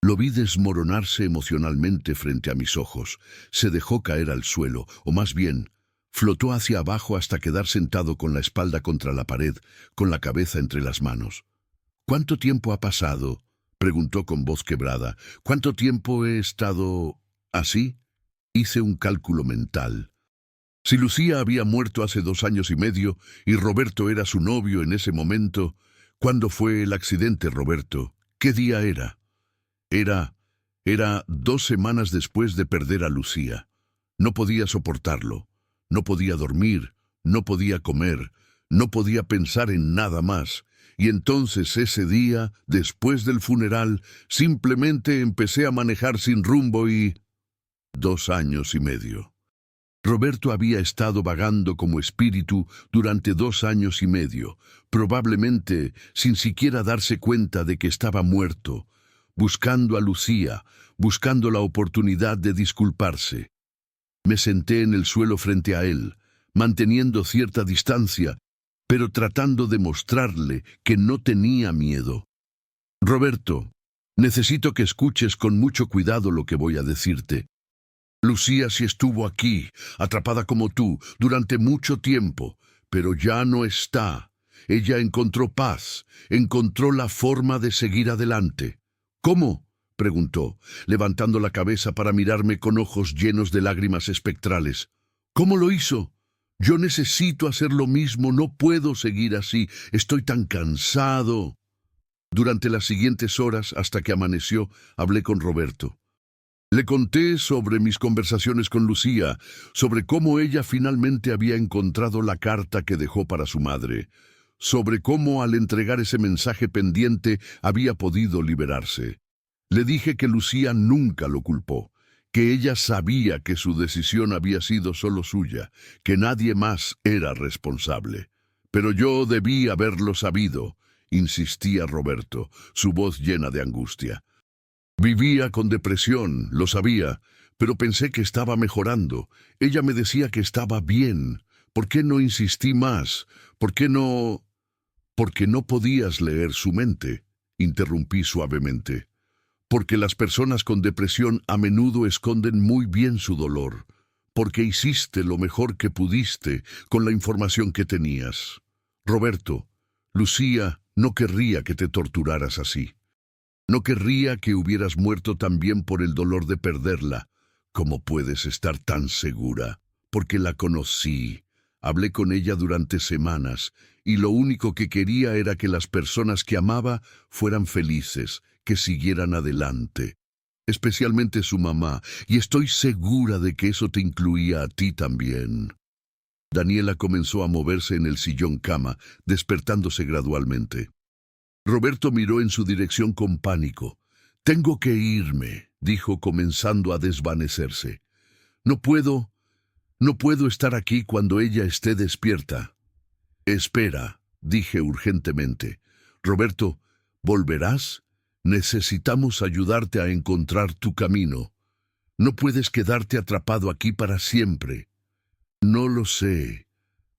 Lo vi desmoronarse emocionalmente frente a mis ojos. Se dejó caer al suelo, o más bien, flotó hacia abajo hasta quedar sentado con la espalda contra la pared, con la cabeza entre las manos. ¿Cuánto tiempo ha pasado?, preguntó con voz quebrada. ¿Cuánto tiempo he estado así? Hice un cálculo mental. Si Lucía había muerto hace 2 años y medio y Roberto era su novio en ese momento, ¿cuándo fue el accidente, Roberto? ¿Qué día era? Era 2 semanas después de perder a Lucía. No podía soportarlo. No podía dormir, no podía comer, no podía pensar en nada más. Y entonces ese día, después del funeral, simplemente empecé a manejar sin rumbo y... 2 años y medio. Roberto había estado vagando como espíritu durante 2 años y medio, probablemente sin siquiera darse cuenta de que estaba muerto, buscando a Lucía, buscando la oportunidad de disculparse. Me senté en el suelo frente a él, manteniendo cierta distancia, pero tratando de mostrarle que no tenía miedo. Roberto, necesito que escuches con mucho cuidado lo que voy a decirte. Lucía sí estuvo aquí, atrapada como tú, durante mucho tiempo, pero ya no está. Ella encontró paz, encontró la forma de seguir adelante. ¿Cómo?, preguntó, levantando la cabeza para mirarme con ojos llenos de lágrimas espectrales. ¿Cómo lo hizo? Yo necesito hacer lo mismo, no puedo seguir así, estoy tan cansado. Durante las siguientes horas, hasta que amaneció, hablé con Roberto. Le conté sobre mis conversaciones con Lucía, sobre cómo ella finalmente había encontrado la carta que dejó para su madre, sobre cómo al entregar ese mensaje pendiente había podido liberarse. Le dije que Lucía nunca lo culpó, que ella sabía que su decisión había sido solo suya, que nadie más era responsable. Pero yo debí haberlo sabido, insistía Roberto, su voz llena de angustia. Vivía con depresión, lo sabía, pero pensé que estaba mejorando. Ella me decía que estaba bien. ¿Por qué no insistí más? ¿Por qué no...? Porque no podías leer su mente, interrumpí suavemente. Porque las personas con depresión a menudo esconden muy bien su dolor. Porque hiciste lo mejor que pudiste con la información que tenías. Roberto, Lucía no querría que te torturaras así. No querría que hubieras muerto también por el dolor de perderla. ¿Cómo puedes estar tan segura? Porque la conocí. Hablé con ella durante semanas, y lo único que quería era que las personas que amaba fueran felices, que siguieran adelante. Especialmente su mamá, y estoy segura de que eso te incluía a ti también. Daniela comenzó a moverse en el sillón cama, despertándose gradualmente. Roberto miró en su dirección con pánico. «Tengo que irme», dijo comenzando a desvanecerse. «No puedo estar aquí cuando ella esté despierta». «Espera», dije urgentemente. «Roberto, ¿volverás? Necesitamos ayudarte a encontrar tu camino. No puedes quedarte atrapado aquí para siempre». «No lo sé»,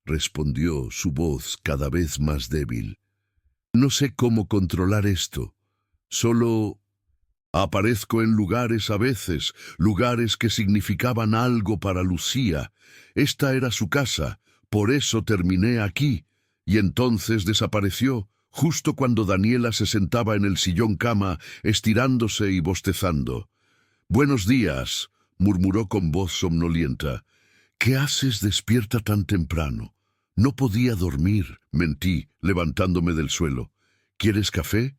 respondió su voz cada vez más débil. «No sé cómo controlar esto. Solo aparezco en lugares a veces, lugares que significaban algo para Lucía. Esta era su casa, por eso terminé aquí». Y entonces desapareció, justo cuando Daniela se sentaba en el sillón cama, estirándose y bostezando. «Buenos días», murmuró con voz somnolienta. «¿Qué haces despierta tan temprano?» «No podía dormir», mentí, levantándome del suelo. «¿Quieres café?»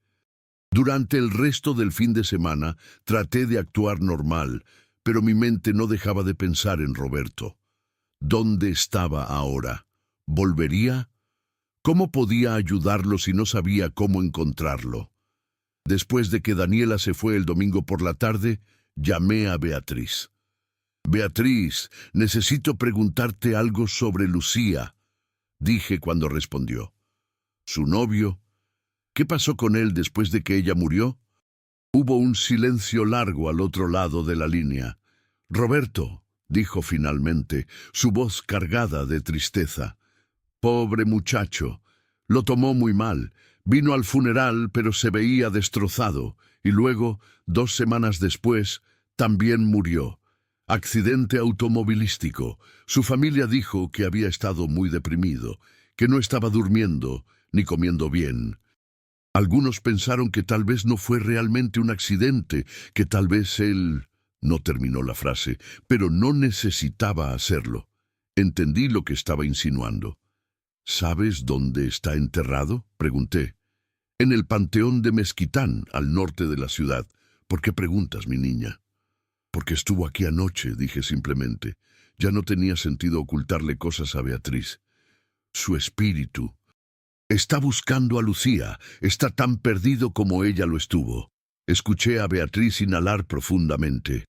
Durante el resto del fin de semana traté de actuar normal, pero mi mente no dejaba de pensar en Roberto. ¿Dónde estaba ahora? ¿Volvería? ¿Cómo podía ayudarlo si no sabía cómo encontrarlo? Después de que Daniela se fue el domingo por la tarde, llamé a Beatriz. «Beatriz, necesito preguntarte algo sobre Lucía», dije cuando respondió. «¿Su novio? ¿Qué pasó con él después de que ella murió?» Hubo un silencio largo al otro lado de la línea. «Roberto», dijo finalmente, su voz cargada de tristeza. «Pobre muchacho. Lo tomó muy mal. Vino al funeral, pero se veía destrozado. Y luego, 2 semanas después, también murió. Accidente automovilístico. Su familia dijo que había estado muy deprimido, que no estaba durmiendo ni comiendo bien. Algunos pensaron que tal vez no fue realmente un accidente, que tal vez él...» No terminó la frase, pero no necesitaba hacerlo. Entendí lo que estaba insinuando. «¿Sabes dónde está enterrado?», pregunté. «En el Panteón de Mezquitán, al norte de la ciudad». «¿Por qué preguntas, mi niña?» «Porque estuvo aquí anoche», dije simplemente. Ya no tenía sentido ocultarle cosas a Beatriz. «Su espíritu está buscando a Lucía, está tan perdido como ella lo estuvo». Escuché a Beatriz inhalar profundamente.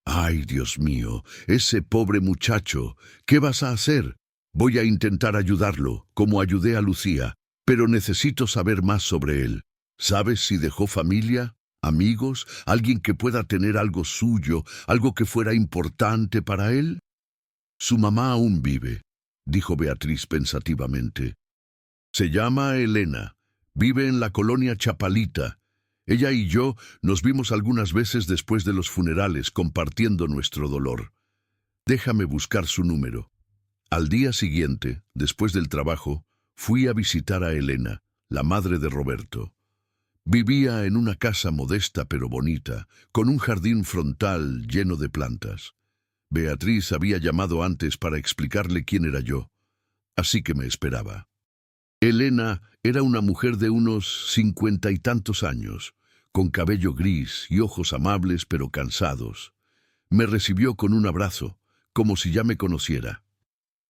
«Ay, Dios mío, ese pobre muchacho, ¿qué vas a hacer?» «Voy a intentar ayudarlo, como ayudé a Lucía, pero necesito saber más sobre él. ¿Sabes si dejó familia, amigos, alguien que pueda tener algo suyo, algo que fuera importante para él?» «Su mamá aún vive», dijo Beatriz pensativamente. «Se llama Elena. Vive en la colonia Chapalita. Ella y yo nos vimos algunas veces después de los funerales, compartiendo nuestro dolor. Déjame buscar su número». Al día siguiente, después del trabajo, fui a visitar a Elena, la madre de Roberto. Vivía en una casa modesta pero bonita, con un jardín frontal lleno de plantas. Beatriz había llamado antes para explicarle quién era yo, así que me esperaba. Elena era una mujer de unos 50 y tantos años, con cabello gris y ojos amables pero cansados. Me recibió con un abrazo, como si ya me conociera.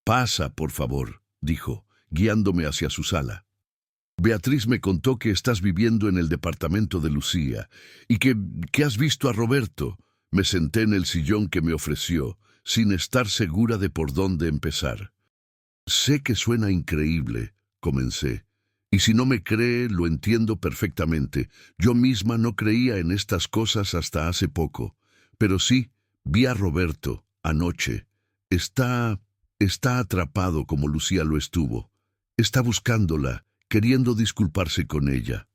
«Pasa, por favor», dijo, guiándome hacia su sala. «Beatriz me contó que estás viviendo en el departamento de Lucía y que has visto a Roberto». Me senté en el sillón que me ofreció, sin estar segura de por dónde empezar. «Sé que suena increíble», comencé, «y si no me cree, lo entiendo perfectamente. Yo misma no creía en estas cosas hasta hace poco. Pero sí, vi a Roberto anoche. Está atrapado como Lucía lo estuvo. Está buscándola, queriendo disculparse con ella».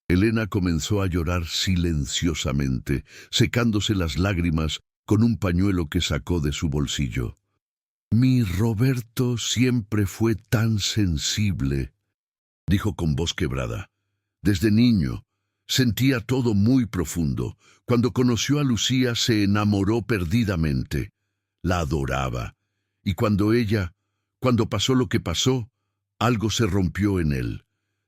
Elena comenzó a llorar silenciosamente, secándose las lágrimas con un pañuelo que sacó de su bolsillo. «Mi Roberto siempre fue tan sensible», dijo con voz quebrada. «Desde niño. Sentía todo muy profundo. Cuando conoció a Lucía se enamoró perdidamente. La adoraba. Y cuando pasó lo que pasó, algo se rompió en él.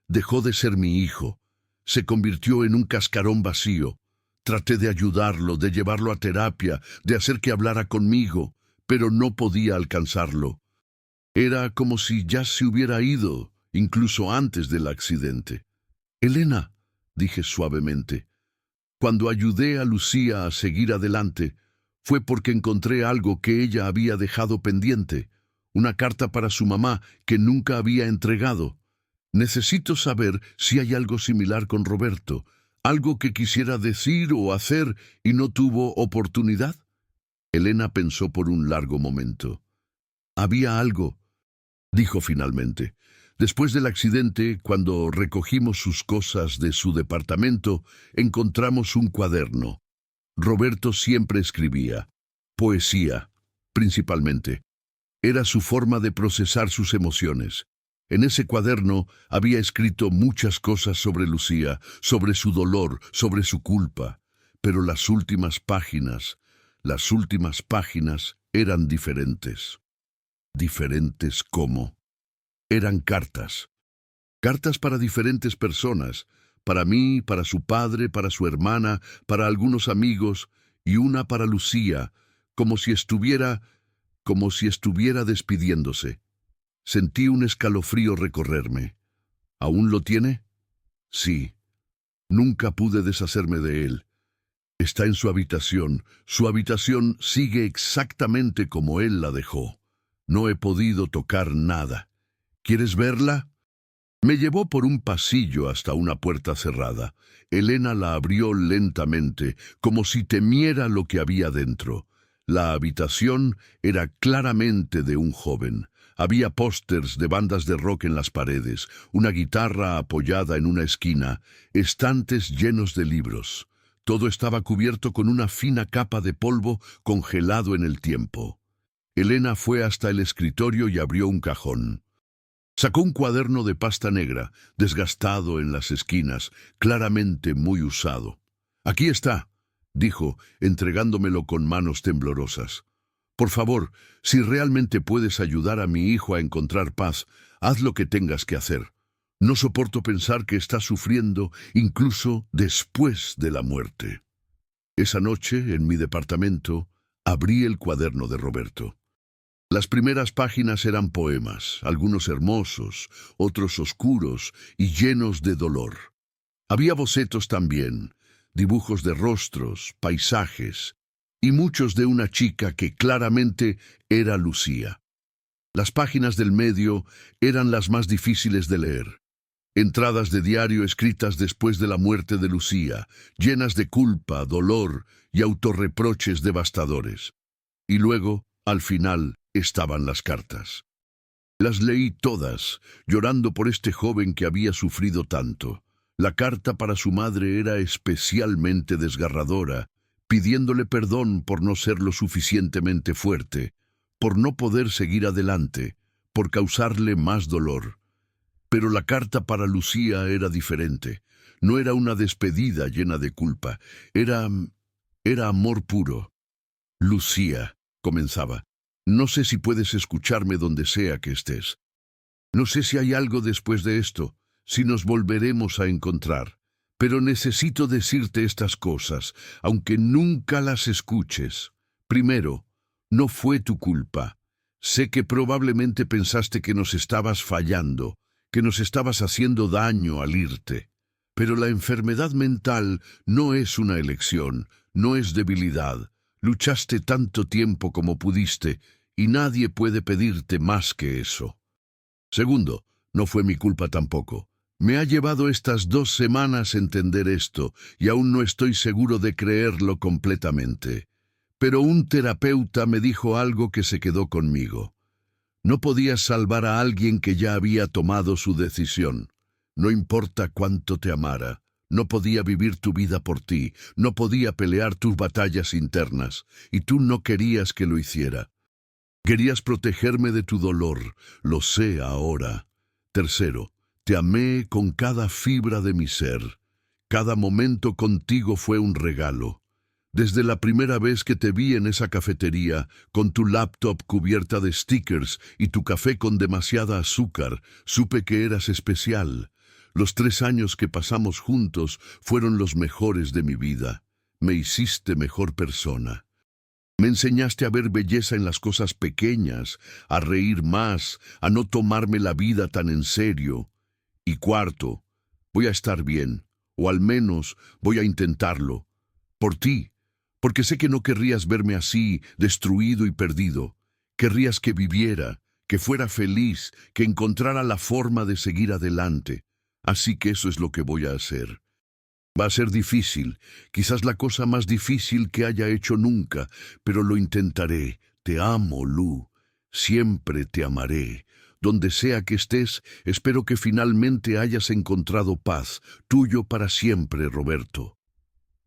Dejó de ser mi hijo. Se convirtió en un cascarón vacío. Traté de ayudarlo, de llevarlo a terapia, de hacer que hablara conmigo, pero no podía alcanzarlo. Era como si ya se hubiera ido, incluso antes del accidente. Elena, dije suavemente, cuando ayudé a Lucía a seguir adelante, fue porque encontré algo que ella había dejado pendiente, una carta para su mamá que nunca había entregado. Necesito saber si hay algo similar con Roberto, algo que quisiera decir o hacer y no tuvo oportunidad. Elena pensó por un largo momento. Había algo, dijo finalmente. Después del accidente, cuando recogimos sus cosas de su departamento, encontramos un cuaderno. Roberto siempre escribía. Poesía, principalmente. Era su forma de procesar sus emociones. En ese cuaderno había escrito muchas cosas sobre Lucía, sobre su dolor, sobre su culpa. Pero las últimas páginas eran diferentes. ¿Diferentes cómo? Eran cartas. Cartas para diferentes personas, para mí, para su padre, para su hermana, para algunos amigos, y una para Lucía, como si estuviera despidiéndose. Sentí un escalofrío recorrerme. ¿Aún lo tiene? Sí. Nunca pude deshacerme de él. Está en su habitación. Su habitación sigue exactamente como él la dejó. No he podido tocar nada. ¿Quieres verla? Me llevó por un pasillo hasta una puerta cerrada. Elena la abrió lentamente, como si temiera lo que había dentro. La habitación era claramente de un joven. Había pósters de bandas de rock en las paredes, una guitarra apoyada en una esquina, estantes llenos de libros. Todo estaba cubierto con una fina capa de polvo congelado en el tiempo. Elena fue hasta el escritorio y abrió un cajón. Sacó un cuaderno de pasta negra, desgastado en las esquinas, claramente muy usado. «Aquí está», dijo, entregándomelo con manos temblorosas. «Por favor, si realmente puedes ayudar a mi hijo a encontrar paz, haz lo que tengas que hacer. No soporto pensar que está sufriendo incluso después de la muerte». Esa noche, en mi departamento, abrí el cuaderno de Roberto. Las primeras páginas eran poemas, algunos hermosos, otros oscuros y llenos de dolor. Había bocetos también, dibujos de rostros, paisajes, y muchos de una chica que claramente era Lucía. Las páginas del medio eran las más difíciles de leer. Entradas de diario escritas después de la muerte de Lucía, llenas de culpa, dolor y autorreproches devastadores. Y luego, al final, estaban las cartas. Las leí todas, llorando por este joven que había sufrido tanto. La carta para su madre era especialmente desgarradora, pidiéndole perdón por no ser lo suficientemente fuerte, por no poder seguir adelante, por causarle más dolor. Pero la carta para Lucía era diferente. No era una despedida llena de culpa. Era amor puro. «Lucía», comenzaba, «no sé si puedes escucharme donde sea que estés. No sé si hay algo después de esto, si nos volveremos a encontrar. Pero necesito decirte estas cosas, aunque nunca las escuches. Primero, no fue tu culpa. Sé que probablemente pensaste que nos estabas fallando, que nos estabas haciendo daño al irte. Pero la enfermedad mental no es una elección, no es debilidad. Luchaste tanto tiempo como pudiste, y nadie puede pedirte más que eso. Segundo, no fue mi culpa tampoco. Me ha llevado estas 2 semanas entender esto, y aún no estoy seguro de creerlo completamente. Pero un terapeuta me dijo algo que se quedó conmigo. No podías salvar a alguien que ya había tomado su decisión. No importa cuánto te amara. No podía vivir tu vida por ti, no podía pelear tus batallas internas, y tú no querías que lo hiciera. Querías protegerme de tu dolor, lo sé ahora. Tercero, te amé con cada fibra de mi ser. Cada momento contigo fue un regalo. Desde la primera vez que te vi en esa cafetería, con tu laptop cubierta de stickers y tu café con demasiada azúcar, supe que eras especial. Los 3 años que pasamos juntos fueron los mejores de mi vida. Me hiciste mejor persona. Me enseñaste a ver belleza en las cosas pequeñas, a reír más, a no tomarme la vida tan en serio. Y cuarto, voy a estar bien, o al menos voy a intentarlo. Por ti, porque sé que no querrías verme así, destruido y perdido. Querrías que viviera, que fuera feliz, que encontrara la forma de seguir adelante. Así que eso es lo que voy a hacer. Va a ser difícil, quizás la cosa más difícil que haya hecho nunca, pero lo intentaré. Te amo, Lu. Siempre te amaré. Donde sea que estés, espero que finalmente hayas encontrado paz. Tuyo para siempre, Roberto.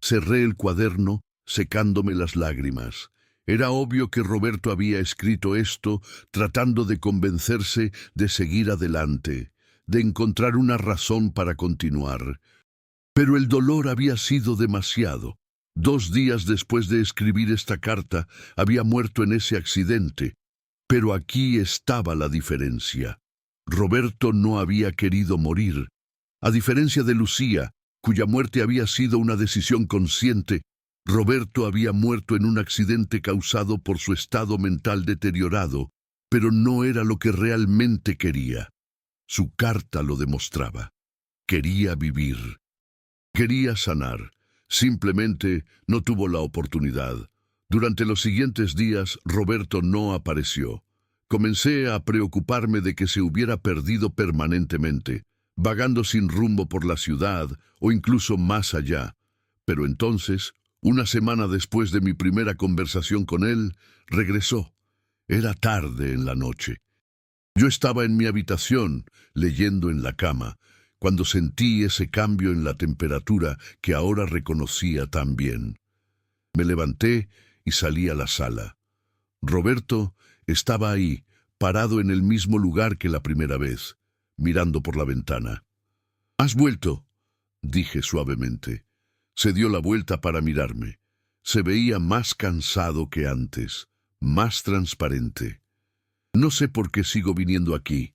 Cerré el cuaderno, secándome las lágrimas. Era obvio que Roberto había escrito esto tratando de convencerse de seguir adelante, de encontrar una razón para continuar. Pero el dolor había sido demasiado. 2 días después de escribir esta carta, había muerto en ese accidente. Pero aquí estaba la diferencia. Roberto no había querido morir. A diferencia de Lucía, cuya muerte había sido una decisión consciente, Roberto había muerto en un accidente causado por su estado mental deteriorado, pero no era lo que realmente quería. Su carta lo demostraba. Quería vivir. Quería sanar. Simplemente no tuvo la oportunidad. Durante los siguientes días, Roberto no apareció. Comencé a preocuparme de que se hubiera perdido permanentemente, vagando sin rumbo por la ciudad o incluso más allá. Pero entonces, una semana después de mi primera conversación con él, regresó. Era tarde en la noche. Yo estaba en mi habitación, leyendo en la cama, cuando sentí ese cambio en la temperatura que ahora reconocía tan bien. Me levanté y salí a la sala. Roberto estaba ahí, parado en el mismo lugar que la primera vez, mirando por la ventana. «¿Has vuelto?», dije suavemente. Se dio la vuelta para mirarme. Se veía más cansado que antes, más transparente. «No sé por qué sigo viniendo aquí»,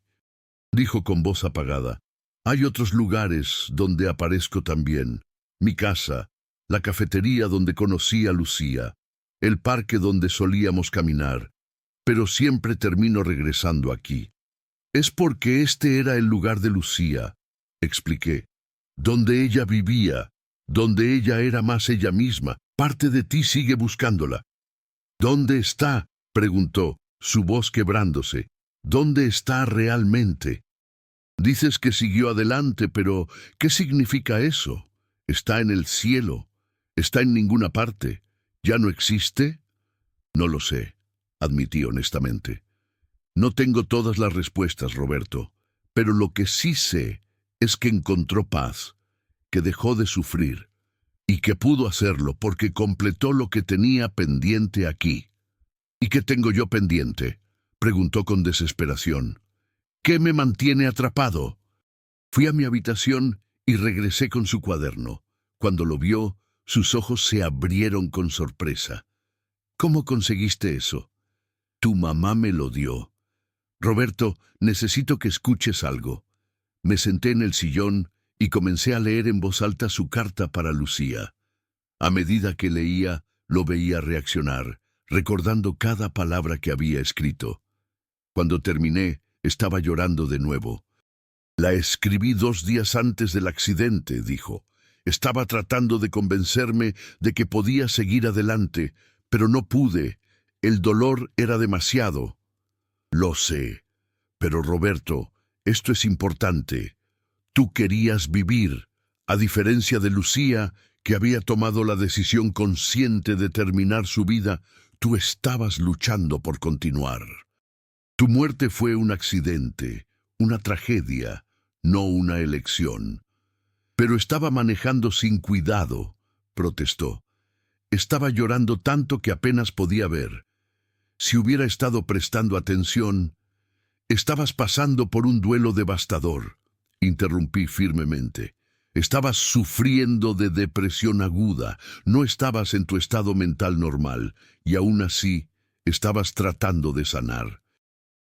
dijo con voz apagada. «Hay otros lugares donde aparezco también. Mi casa, la cafetería donde conocí a Lucía, el parque donde solíamos caminar, pero siempre termino regresando aquí. Es porque este era el lugar de Lucía», expliqué, «donde ella vivía, donde ella era más ella misma. Parte de ti sigue buscándola». «¿Dónde está?», preguntó, su voz quebrándose. «¿Dónde está realmente?» «Dices que siguió adelante, pero ¿qué significa eso? ¿Está en el cielo? ¿Está en ninguna parte? ¿Ya no existe?» «No lo sé», admití honestamente. «No tengo todas las respuestas, Roberto, pero lo que sí sé es que encontró paz, que dejó de sufrir, y que pudo hacerlo porque completó lo que tenía pendiente aquí». «¿Y qué tengo yo pendiente?», preguntó con desesperación. «¿Qué me mantiene atrapado?». Fui a mi habitación y regresé con su cuaderno. Cuando lo vio, sus ojos se abrieron con sorpresa. «¿Cómo conseguiste eso?». «Tu mamá me lo dio». «Roberto, necesito que escuches algo». Me senté en el sillón y comencé a leer en voz alta su carta para Lucía. A medida que leía, lo veía reaccionar, recordando cada palabra que había escrito. Cuando terminé, estaba llorando de nuevo. «La escribí 2 días antes del accidente», dijo. «Estaba tratando de convencerme de que podía seguir adelante, pero no pude. El dolor era demasiado». «Lo sé. Pero Roberto, esto es importante. Tú querías vivir, a diferencia de Lucía, que había tomado la decisión consciente de terminar su vida. Tú estabas luchando por continuar. Tu muerte fue un accidente, una tragedia, no una elección». «Pero estaba manejando sin cuidado», protestó. «Estaba llorando tanto que apenas podía ver. Si hubiera estado prestando atención...». «Estabas pasando por un duelo devastador», interrumpí firmemente. Estabas sufriendo de depresión aguda, no estabas en tu estado mental normal, y aún así estabas tratando de sanar.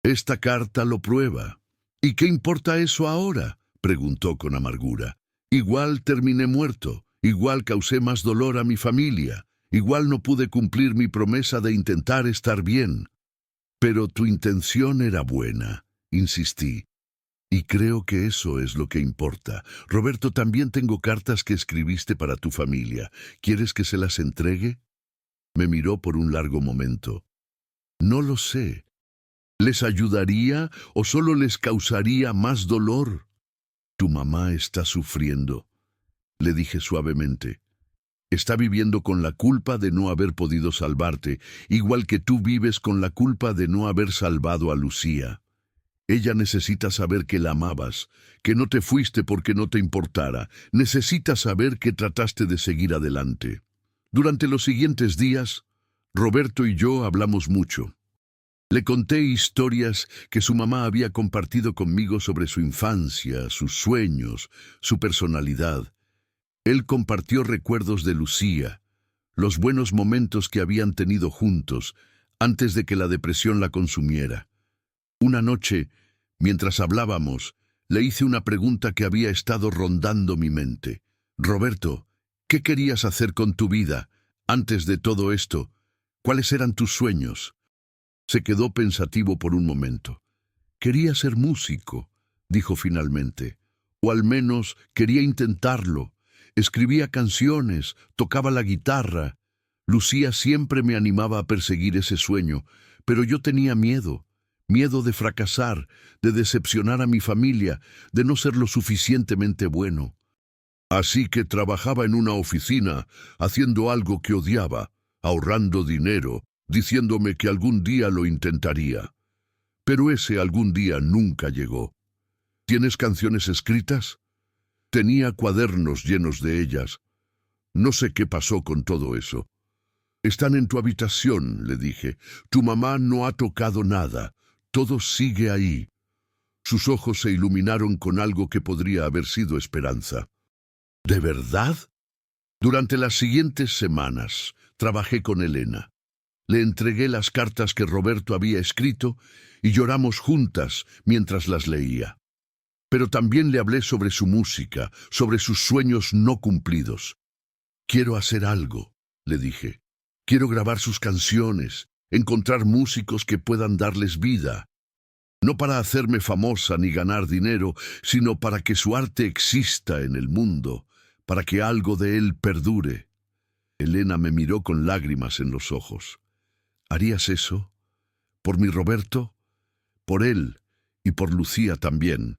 Esta carta lo prueba. ¿Y qué importa eso ahora?, preguntó con amargura. Igual terminé muerto, igual causé más dolor a mi familia, igual no pude cumplir mi promesa de intentar estar bien. Pero tu intención era buena, insistí. Y creo que eso es lo que importa. Roberto, también tengo cartas que escribiste para tu familia. ¿Quieres que se las entregue? Me miró por un largo momento. No lo sé. ¿Les ayudaría o solo les causaría más dolor? Tu mamá está sufriendo, le dije suavemente. Está viviendo con la culpa de no haber podido salvarte, igual que tú vives con la culpa de no haber salvado a Lucía. Ella necesita saber que la amabas, que no te fuiste porque no te importara. Necesita saber que trataste de seguir adelante. Durante los siguientes días, Roberto y yo hablamos mucho. Le conté historias que su mamá había compartido conmigo sobre su infancia, sus sueños, su personalidad. Él compartió recuerdos de Lucía, los buenos momentos que habían tenido juntos antes de que la depresión la consumiera. Una noche, mientras hablábamos, le hice una pregunta que había estado rondando mi mente. Roberto, ¿qué querías hacer con tu vida antes de todo esto? ¿Cuáles eran tus sueños? Se quedó pensativo por un momento. Quería ser músico, dijo finalmente, o al menos quería intentarlo. Escribía canciones, tocaba la guitarra. Lucía siempre me animaba a perseguir ese sueño, pero yo tenía miedo de fracasar, de decepcionar a mi familia, de no ser lo suficientemente bueno. Así que trabajaba en una oficina, haciendo algo que odiaba, ahorrando dinero, diciéndome que algún día lo intentaría. Pero ese algún día nunca llegó. ¿Tienes canciones escritas? Tenía cuadernos llenos de ellas. No sé qué pasó con todo eso. Están en tu habitación, le dije. Tu mamá no ha tocado nada. Todo sigue ahí. Sus ojos se iluminaron con algo que podría haber sido esperanza. ¿De verdad? Durante las siguientes semanas, trabajé con Elena. Le entregué las cartas que Roberto había escrito y lloramos juntas mientras las leía. Pero también le hablé sobre su música, sobre sus sueños no cumplidos. Quiero hacer algo, le dije. Quiero grabar sus canciones, encontrar músicos que puedan darles vida. No para hacerme famosa ni ganar dinero, sino para que su arte exista en el mundo, para que algo de él perdure. Elena me miró con lágrimas en los ojos. ¿Harías eso? ¿Por mi Roberto? Por él y por Lucía también.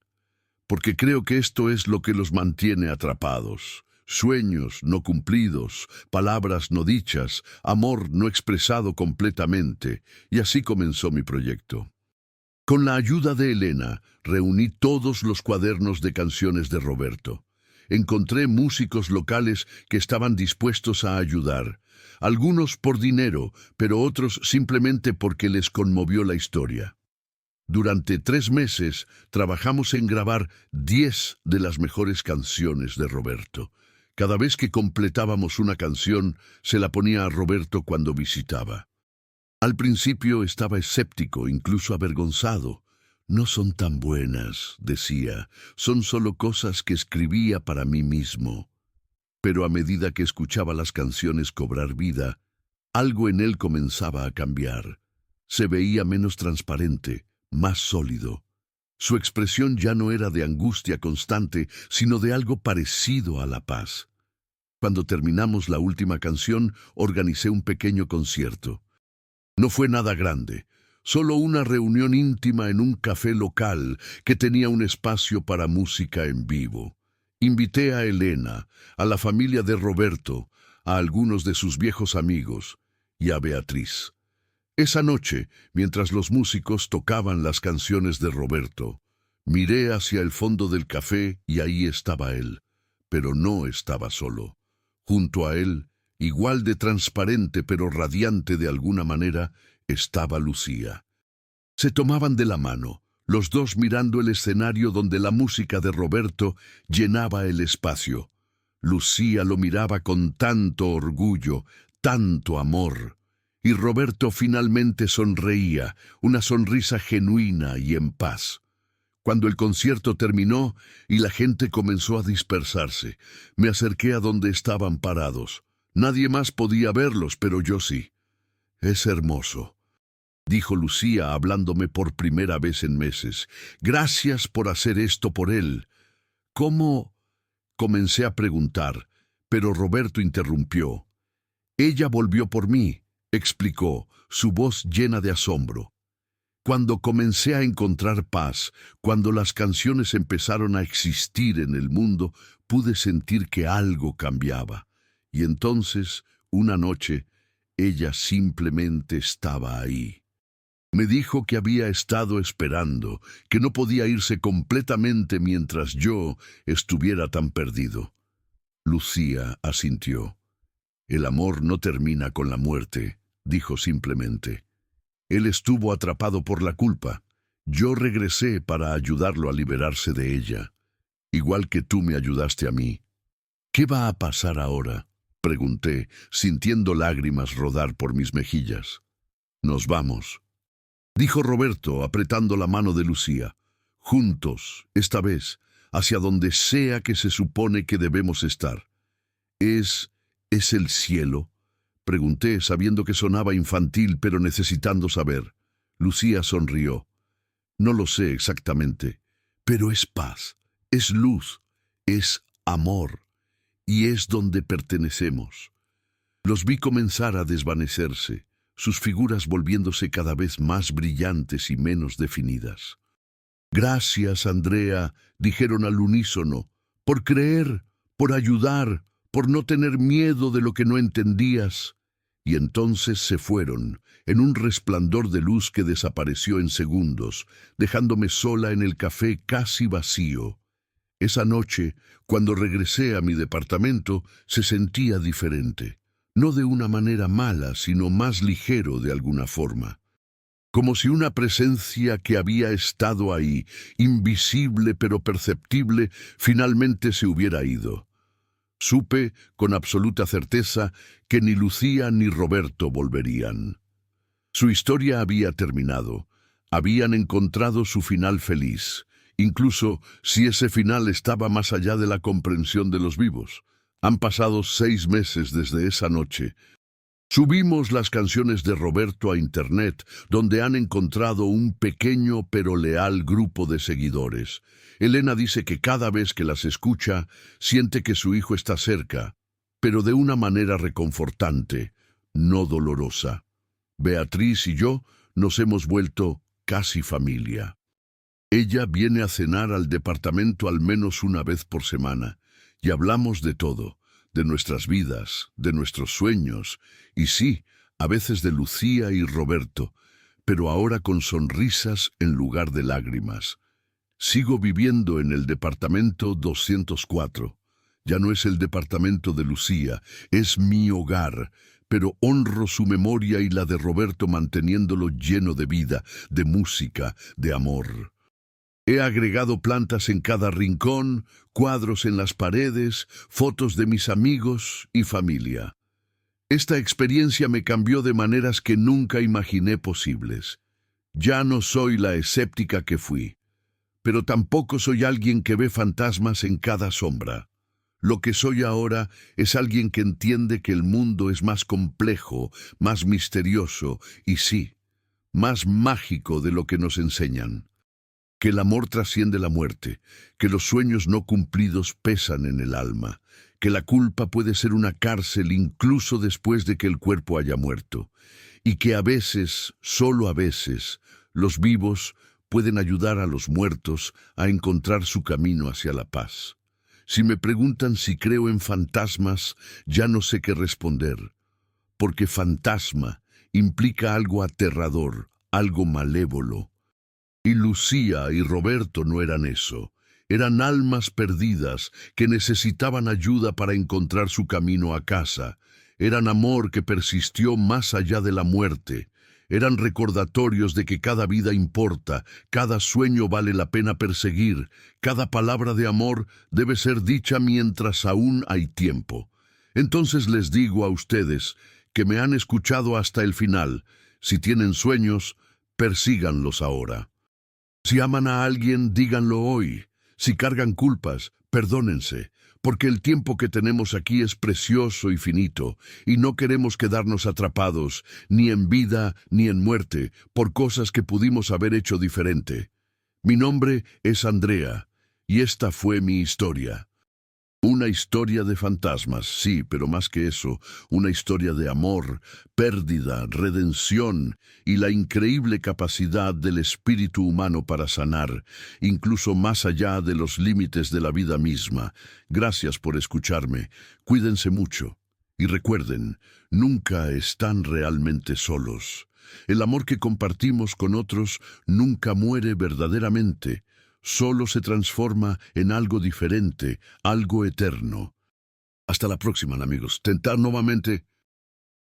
Porque creo que esto es lo que los mantiene atrapados. Sueños no cumplidos, palabras no dichas, amor no expresado completamente. Y así comenzó mi proyecto. Con la ayuda de Elena, reuní todos los cuadernos de canciones de Roberto. Encontré músicos locales que estaban dispuestos a ayudar. Algunos por dinero, pero otros simplemente porque les conmovió la historia. Durante 3 meses trabajamos en grabar 10 de las mejores canciones de Roberto. Cada vez que completábamos una canción, se la ponía a Roberto cuando visitaba. Al principio estaba escéptico, incluso avergonzado. No son tan buenas, decía, son solo cosas que escribía para mí mismo. Pero a medida que escuchaba las canciones cobrar vida, algo en él comenzaba a cambiar. Se veía menos transparente, más sólido. Su expresión ya no era de angustia constante, sino de algo parecido a la paz. Cuando terminamos la última canción, organicé un pequeño concierto. No fue nada grande, solo una reunión íntima en un café local que tenía un espacio para música en vivo. Invité a Elena, a la familia de Roberto, a algunos de sus viejos amigos y a Beatriz. Esa noche, mientras los músicos tocaban las canciones de Roberto, miré hacia el fondo del café y ahí estaba él, pero no estaba solo. Junto a él, igual de transparente pero radiante de alguna manera, estaba Lucía. Se tomaban de la mano, los dos mirando el escenario donde la música de Roberto llenaba el espacio. Lucía lo miraba con tanto orgullo, tanto amor. Y Roberto finalmente sonreía, una sonrisa genuina y en paz. Cuando el concierto terminó y la gente comenzó a dispersarse, me acerqué a donde estaban parados. Nadie más podía verlos, pero yo sí. «Es hermoso», dijo Lucía hablándome por primera vez en meses. «Gracias por hacer esto por él». «¿Cómo?», comencé a preguntar, pero Roberto interrumpió. «Ella volvió por mí», explicó, su voz llena de asombro. Cuando comencé a encontrar paz, cuando las canciones empezaron a existir en el mundo, pude sentir que algo cambiaba. Y entonces, una noche, ella simplemente estaba ahí. Me dijo que había estado esperando, que no podía irse completamente mientras yo estuviera tan perdido. Lucía asintió. «El amor no termina con la muerte», dijo simplemente. «Él estuvo atrapado por la culpa. Yo regresé para ayudarlo a liberarse de ella, igual que tú me ayudaste a mí». «¿Qué va a pasar ahora?», pregunté, sintiendo lágrimas rodar por mis mejillas. «Nos vamos», dijo Roberto, apretando la mano de Lucía. «Juntos, esta vez, hacia donde sea que se supone que debemos estar». ¿Es el cielo?», pregunté, sabiendo que sonaba infantil, pero necesitando saber. Lucía sonrió. «No lo sé exactamente, pero es paz, es luz, es amor, y es donde pertenecemos». Los vi comenzar a desvanecerse, sus figuras volviéndose cada vez más brillantes y menos definidas. «Gracias, Andrea», dijeron al unísono, «por creer, por ayudar, por no tener miedo de lo que no entendías». Y entonces se fueron, en un resplandor de luz que desapareció en segundos, dejándome sola en el café casi vacío. Esa noche, cuando regresé a mi departamento, se sentía diferente. No de una manera mala, sino más ligero de alguna forma. Como si una presencia que había estado ahí, invisible pero perceptible, finalmente se hubiera ido. Supe, con absoluta certeza, que ni Lucía ni Roberto volverían. Su historia había terminado. Habían encontrado su final feliz, incluso si ese final estaba más allá de la comprensión de los vivos. Han pasado 6 meses desde esa noche. Subimos las canciones de Roberto a Internet, donde han encontrado un pequeño pero leal grupo de seguidores. Elena dice que cada vez que las escucha, siente que su hijo está cerca, pero de una manera reconfortante, no dolorosa. Beatriz y yo nos hemos vuelto casi familia. Ella viene a cenar al departamento al menos una vez por semana, y hablamos de todo, de nuestras vidas, de nuestros sueños, y sí, a veces de Lucía y Roberto, pero ahora con sonrisas en lugar de lágrimas. Sigo viviendo en el departamento 204. Ya no es el departamento de Lucía, es mi hogar, pero honro su memoria y la de Roberto manteniéndolo lleno de vida, de música, de amor. He agregado plantas en cada rincón, cuadros en las paredes, fotos de mis amigos y familia. Esta experiencia me cambió de maneras que nunca imaginé posibles. Ya no soy la escéptica que fui, pero tampoco soy alguien que ve fantasmas en cada sombra. Lo que soy ahora es alguien que entiende que el mundo es más complejo, más misterioso y sí, más mágico de lo que nos enseñan. Que el amor trasciende la muerte, que los sueños no cumplidos pesan en el alma, que la culpa puede ser una cárcel incluso después de que el cuerpo haya muerto, y que a veces, solo a veces, los vivos pueden ayudar a los muertos a encontrar su camino hacia la paz. Si me preguntan si creo en fantasmas, ya no sé qué responder, porque fantasma implica algo aterrador, algo malévolo. Y Lucía y Roberto no eran eso. Eran almas perdidas que necesitaban ayuda para encontrar su camino a casa. Eran amor que persistió más allá de la muerte. Eran recordatorios de que cada vida importa, cada sueño vale la pena perseguir, cada palabra de amor debe ser dicha mientras aún hay tiempo. Entonces les digo a ustedes, que me han escuchado hasta el final, si tienen sueños, persíganlos ahora. Si aman a alguien, díganlo hoy. Si cargan culpas, perdónense, porque el tiempo que tenemos aquí es precioso y finito, y no queremos quedarnos atrapados, ni en vida ni en muerte, por cosas que pudimos haber hecho diferente. Mi nombre es Andrea, y esta fue mi historia. Una historia de fantasmas, sí, pero más que eso, una historia de amor, pérdida, redención y la increíble capacidad del espíritu humano para sanar, incluso más allá de los límites de la vida misma. Gracias por escucharme. Cuídense mucho. Y recuerden, nunca están realmente solos. El amor que compartimos con otros nunca muere verdaderamente. Solo se transforma en algo diferente, algo eterno. Hasta la próxima, amigos. Tentar nuevamente.